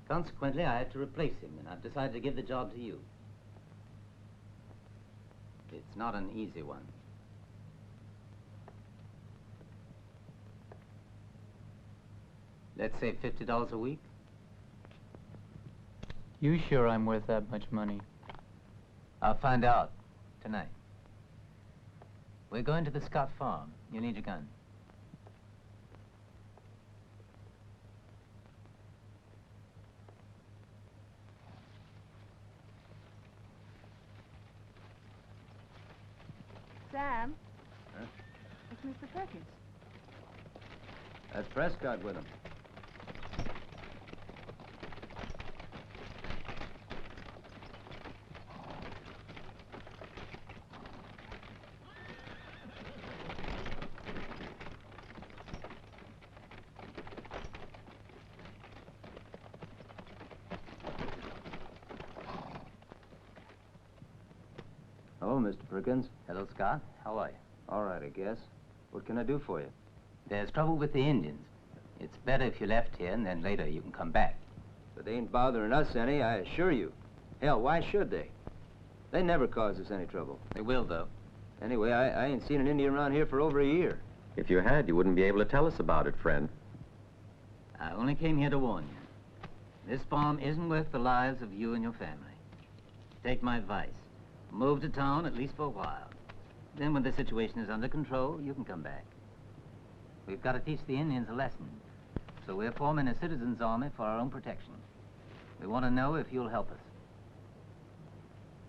Consequently, I had to replace him, and I've decided to give the job to you. It's not an easy one. Let's say $50 a week. You sure I'm worth that much money? I'll find out tonight. We're going to the Scott farm. You need your gun. Sam? Huh? It's Mr. Perkins. That's Prescott with him. Hello, Mr. Perkins. Hello, Scott. How are you? All right, I guess. What can I do for you? There's trouble with the Indians. It's better if you left here, and then later you can come back. But they ain't bothering us any, I assure you. Hell, why should they? They never cause us any trouble. They will, though. Anyway, I ain't seen an Indian around here for over a year. If you had, you wouldn't be able to tell us about it, friend. I only came here to warn you. This farm isn't worth the lives of you and your family. Take my advice. Move to town, at least for a while. Then when the situation is under control, you can come back. We've got to teach the Indians a lesson. So we're forming a citizens' army for our own protection. We want to know if you'll help us.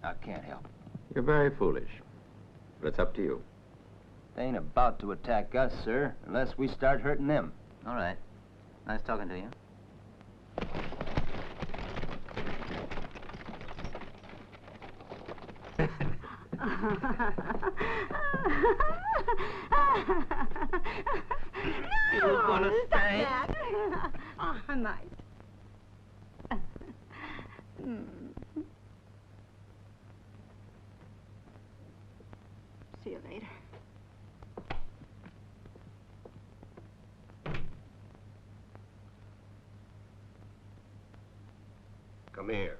I can't help. You're very foolish. But it's up to you. They ain't about to attack us, sir, unless we start hurting them. All right. Nice talking to you. You don't want to stay? Oh, I might. See you later. Come here.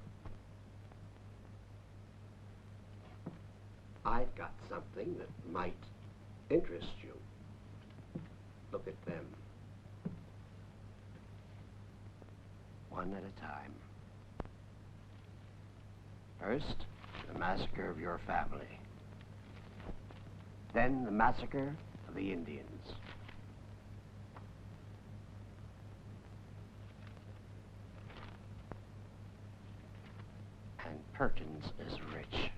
I've got something that might interest you. Look at them. One at a time. First, the massacre of your family. Then the massacre of the Indians. And Perkins is rich.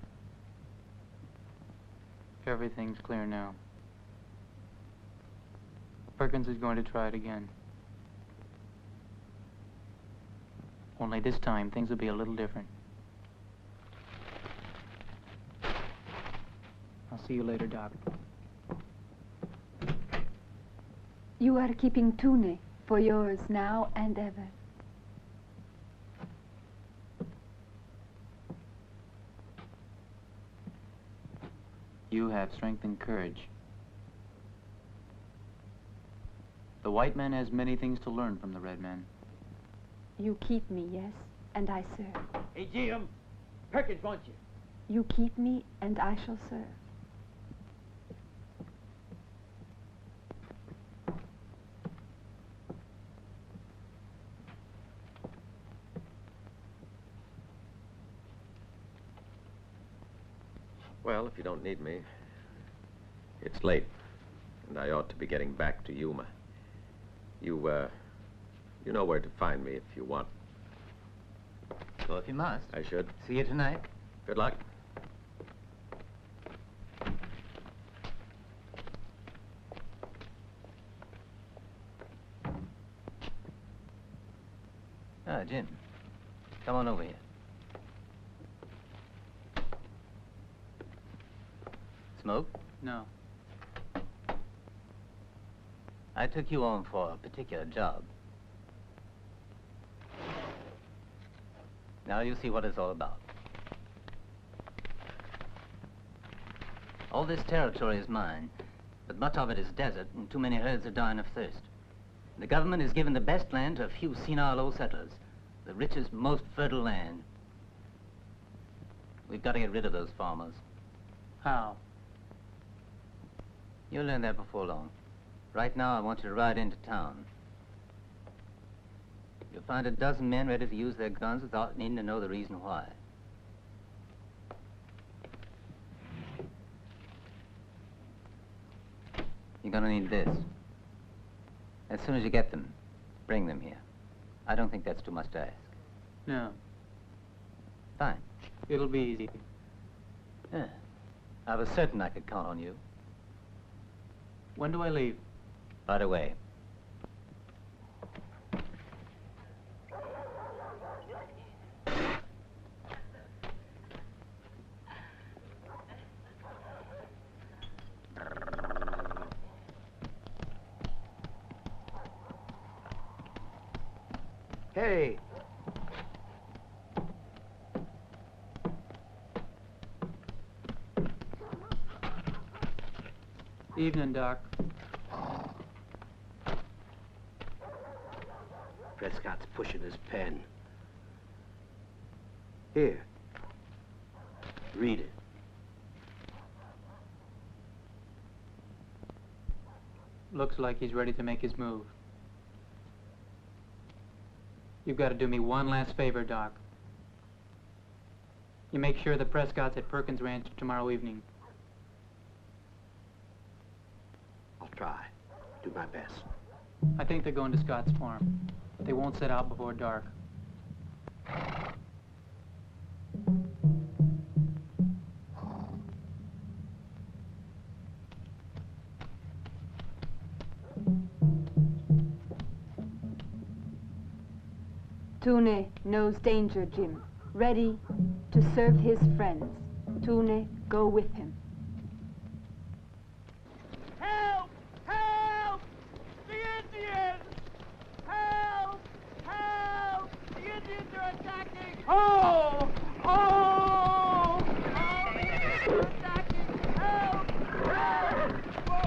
Everything's clear now. Perkins is going to try it again. Only this time, things will be a little different. I'll see you later, Doc. You are keeping Tune for yours now and ever. You have strength and courage. The white man has many things to learn from the red man. You keep me, yes, and I serve. Hey, Jim, Perkins wants you. You keep me, and I shall serve. Well, if you don't need me, it's late, and I ought to be getting back to Yuma. You know where to find me if you want. Go if you must. I should. See you tonight. Good luck. Ah, Jim. Come on over here. Smoke? No. I took you on for a particular job. Now you'll see what it's all about. All this territory is mine, but much of it is desert, and too many herds are dying of thirst. The government has given the best land to a few senile old settlers, the richest, most fertile land. We've got to get rid of those farmers. How? You'll learn that before long. Right now, I want you to ride into town. You'll find a dozen men ready to use their guns without needing to know the reason why. You're gonna need this. As soon as you get them, bring them here. I don't think that's too much to ask. No. Fine. It'll be easy. Yeah. I was certain I could count on you. When do I leave? Right away. Hey. Evening, Doc. Prescott's pushing his pen. Here. Read it. Looks like he's ready to make his move. You've got to do me one last favor, Doc. You make sure the Prescott's at Perkins Ranch tomorrow evening. I'll try. Do my best. I think they're going to Scott's farm. They won't set out before dark. Tune knows danger, Jim. Ready to serve his friends. Tune, go with him. Help! Help! The Indians! Help! Help! The Indians are attacking! Oh! Oh! Oh! The Indians are attacking! Help! Help! Whoa!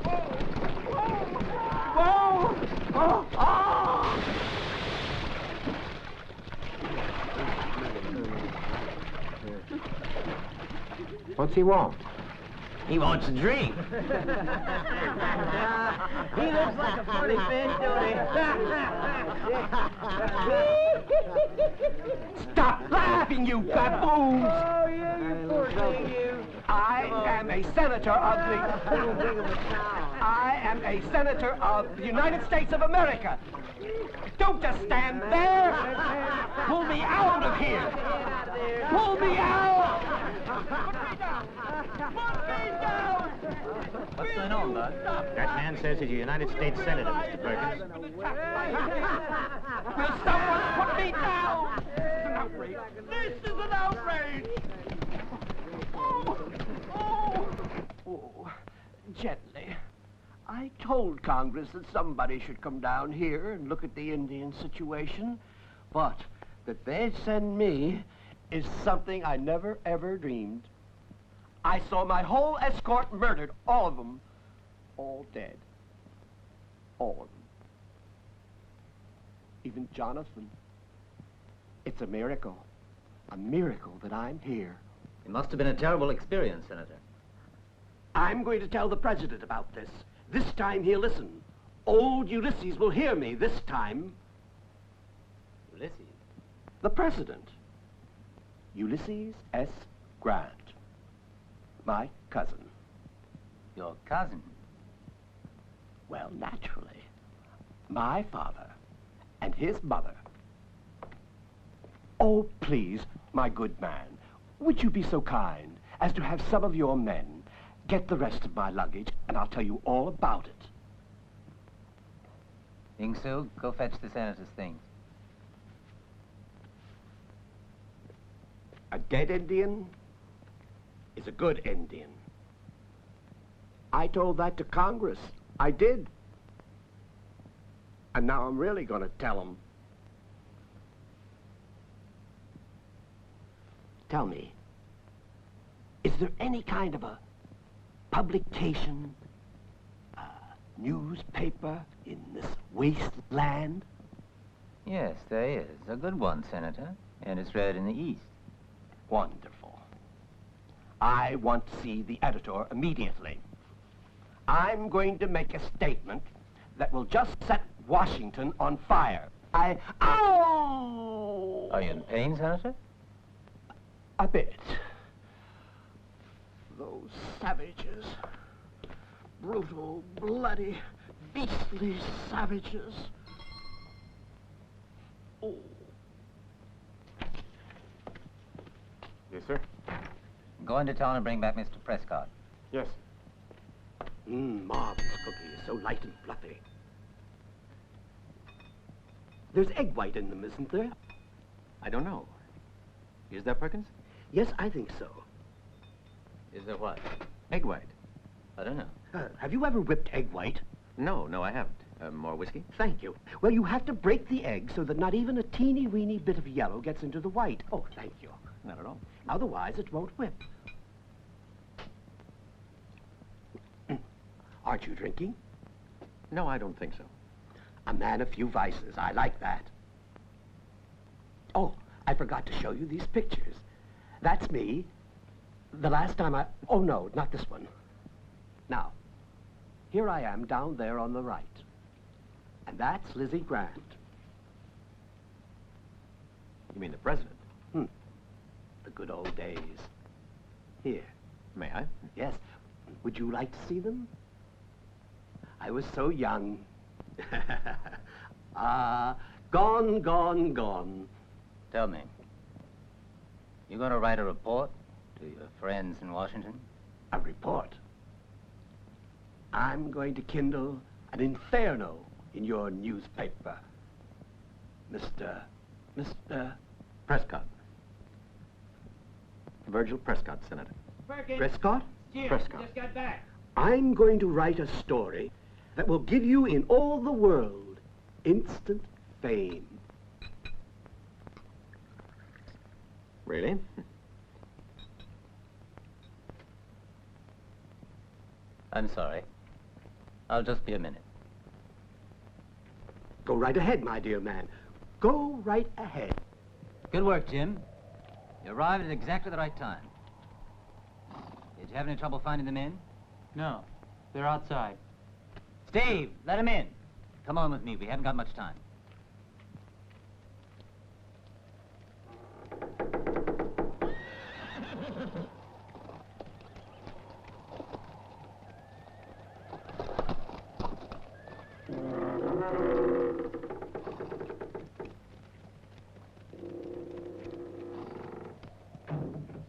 Whoa! Whoa! Whoa! Oh! Oh! What's he want? He wants a drink. He looks like a funny fish, don't he? Stop laughing, you baboons! Oh, yeah, you poor thing, you. I am a senator of the United States of America. Don't just stand there. Pull me out of here. Pull me out. Put me down! Put me down! What's going on, Bud? That man says he's a United States Senator, Mr. Perkins. Will someone put me down? This is an outrage. This is an outrage. Oh, gently. I told Congress that somebody should come down here and look at the Indian situation, but that they'd send me is something I never, ever dreamed. I saw my whole escort murdered, all of them, all dead. All of them. Even Jonathan. It's a miracle that I'm here. It must have been a terrible experience, Senator. I'm going to tell the president about this. This time he'll listen. Old Ulysses will hear me this time. Ulysses? The president. Ulysses S. Grant. My cousin. Your cousin? Well, naturally. My father and his mother. Oh, please, my good man, would you be so kind as to have some of your men get the rest of my luggage, and I'll tell you all about it. Enzo, go fetch the senator's things. A dead Indian is a good Indian. I told that to Congress. I did. And now I'm really going to tell them. Tell me, is there any kind of a publication, a newspaper in this wasteland? Yes, there is. A good one, Senator. And it's read in the East. Wonderful. I want to see the editor immediately. I'm going to make a statement that will just set Washington on fire. Ow! Are you in pain, Senator? A bit. Those savages. Brutal, bloody, beastly savages. Oh. Yes, sir. Go into town and bring back Mr. Prescott. Yes. Marvelous cookie. So light and fluffy. There's egg white in them, isn't there? I don't know. Is there, Perkins? Yes, I think so. Is there what? Egg white. I don't know. Have you ever whipped egg white? No, I haven't. More whiskey? Thank you. Well, you have to break the egg so that not even a teeny-weeny bit of yellow gets into the white. Oh, thank you. Not at all. Otherwise, it won't whip. Aren't you drinking? No, I don't think so. A man of few vices. I like that. Oh, I forgot to show you these pictures. That's me. The last time oh, no, not this one. Now, here I am down there on the right. And that's Lizzie Grant. You mean the president? The good old days. Here. May I? Yes. Would you like to see them? I was so young. Gone, gone, gone. Tell me, you going to write a report to your friends in Washington? A report? I'm going to kindle an inferno in your newspaper. Mr. Prescott. Virgil Prescott, Senator. Perkins. Prescott? Jim, Prescott. just got back. I'm going to write a story that will give you in all the world instant fame. Really? I'm sorry. I'll just be a minute. Go right ahead, my dear man. Go right ahead. Good work, Jim. You arrived at exactly the right time. Did you have any trouble finding them in? No, they're outside. Steve, let him in. Come on with me. We haven't got much time.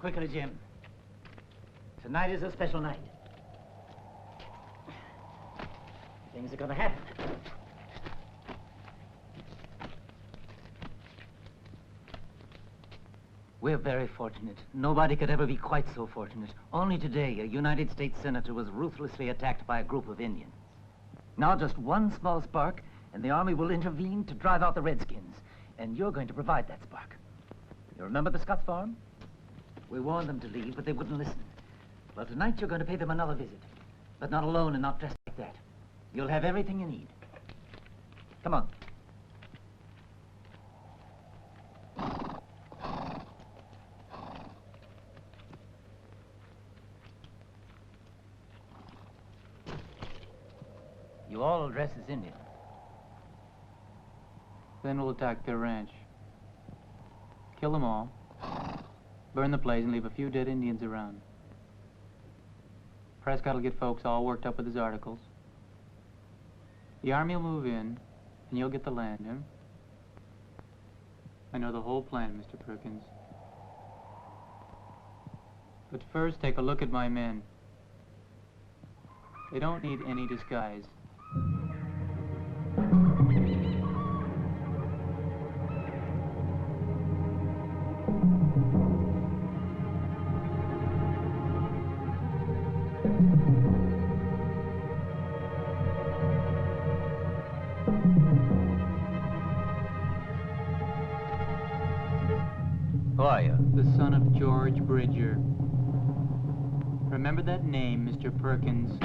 Quickly, Jim. Tonight is a special night. Things are gonna happen. We're very fortunate. Nobody could ever be quite so fortunate. Only today, a United States senator was ruthlessly attacked by a group of Indians. Now just one small spark, and the army will intervene to drive out the Redskins. And you're going to provide that spark. You remember the Scots farm? We warned them to leave, but they wouldn't listen. Well, tonight you're going to pay them another visit. But not alone and not dressed like that. You'll have everything you need. Come on. You all dress as Indians. Then we'll attack their ranch. Kill them all. Burn the place and leave a few dead Indians around. Prescott will get folks all worked up with his articles. The army will move in, and you'll get the land, eh? I know the whole plan, Mr. Perkins. But first, take a look at my men. They don't need any disguise. Who are you? The son of George Bridger. Remember that name, Mr. Perkins.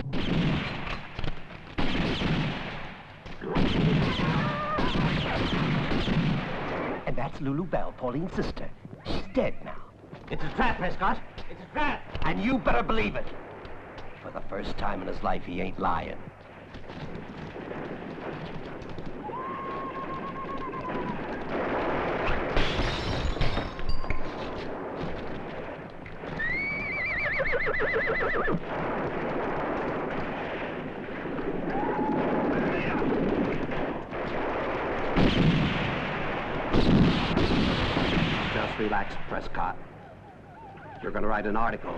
And that's Lulu Bell, Pauline's sister. She's dead now. It's a trap, Prescott. It's a trap. And you better believe it. For the first time in his life, he ain't lying. Just relax, Prescott. You're gonna write an article.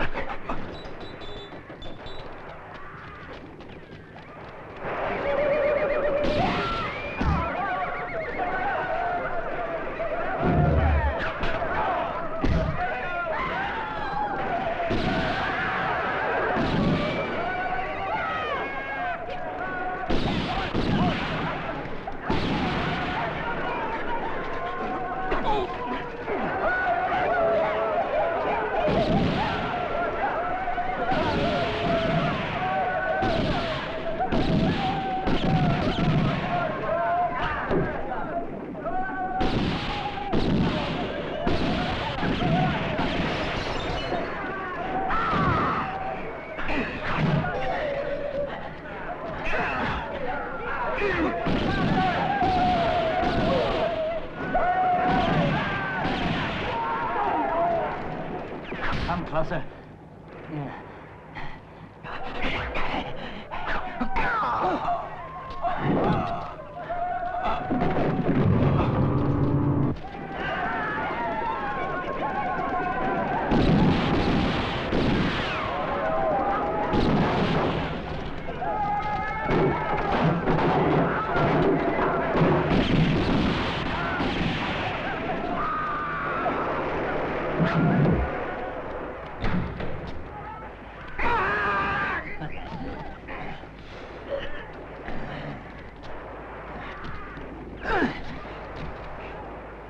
Come closer.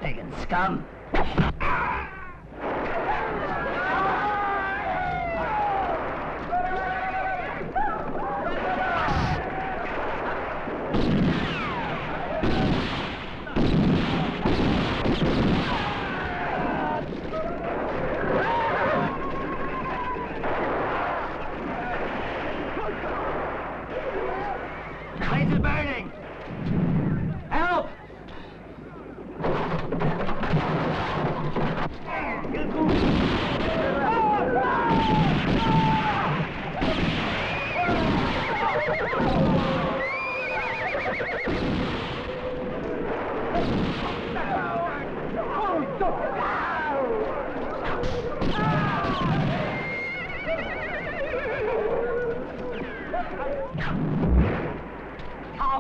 Pagan scum. Place is burning! Help!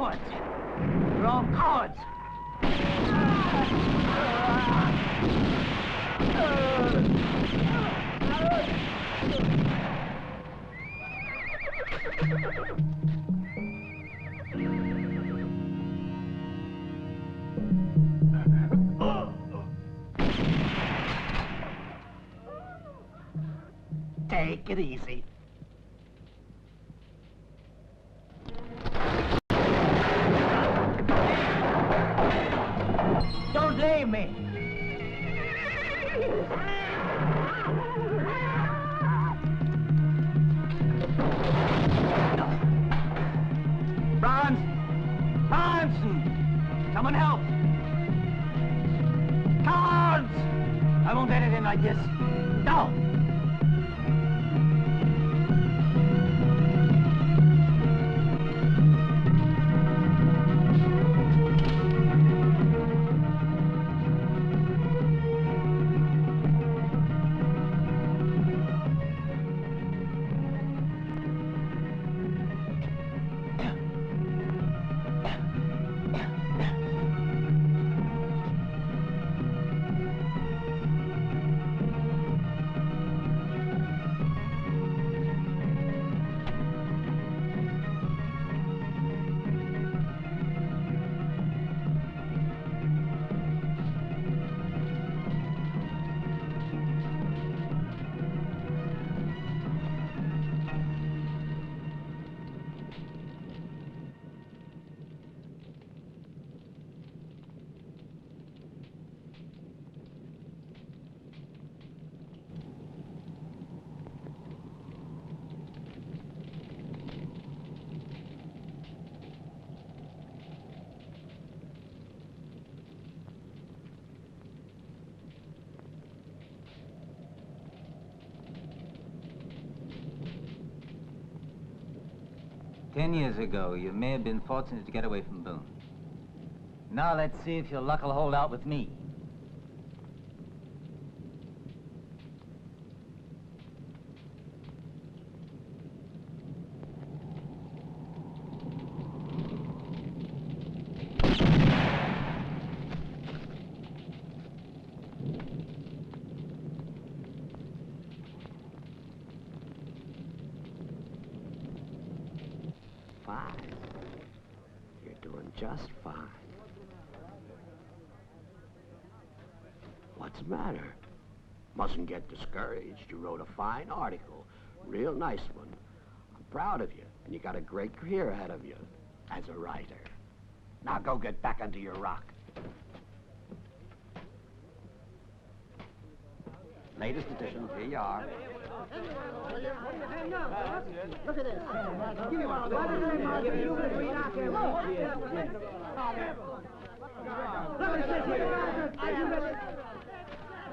Cowards! You're all cowards! Take it easy. Don't leave me! Franz! Hansen! Someone help! Cowards! I won't let it in like this. No! Ten years ago, you may have been fortunate to get away from Boone. Now let's see if your luck will hold out with me. Fine. You're doing just fine. What's the matter? Mustn't get discouraged. You wrote a fine article. Real nice one. I'm proud of you, and you got a great career ahead of you as a writer. Now go get back under your rock. Latest edition, here you are. Look at this. Give me one of those. You can read out there. Look at this.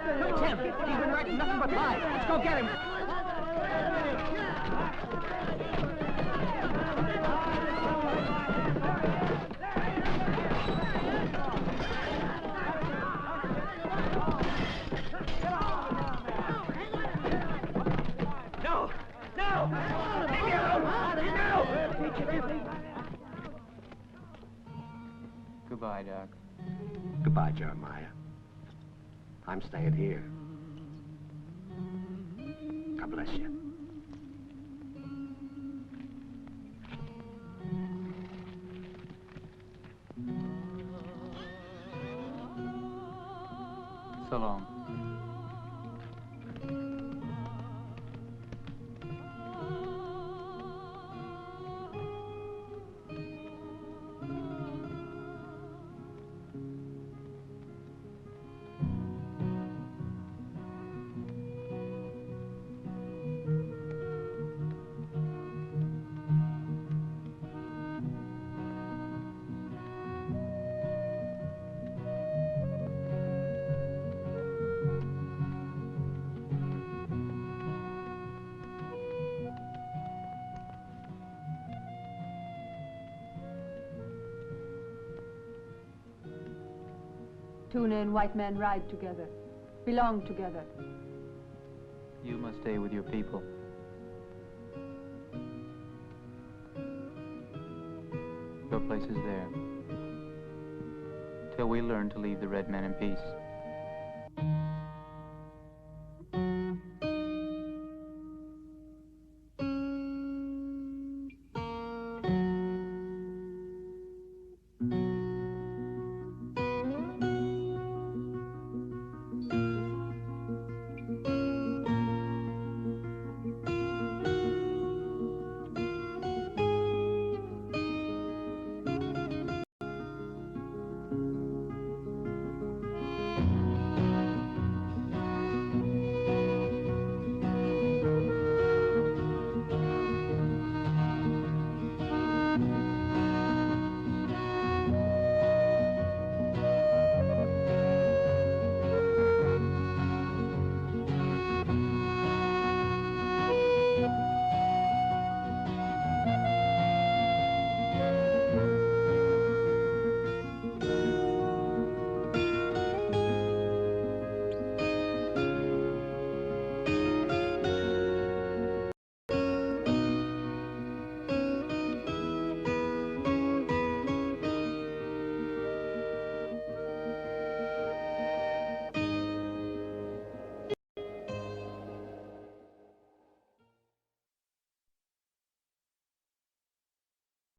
It's him! He's been writing nothing but lies! Let's go get him! No! No! Leave me alone! No! Goodbye, Doc. Goodbye, Jeremiah. I'm staying here. God bless you. So long. Tuna and white man ride together, belong together. You must stay with your people. Your place is there. Till we learn to leave the red men in peace.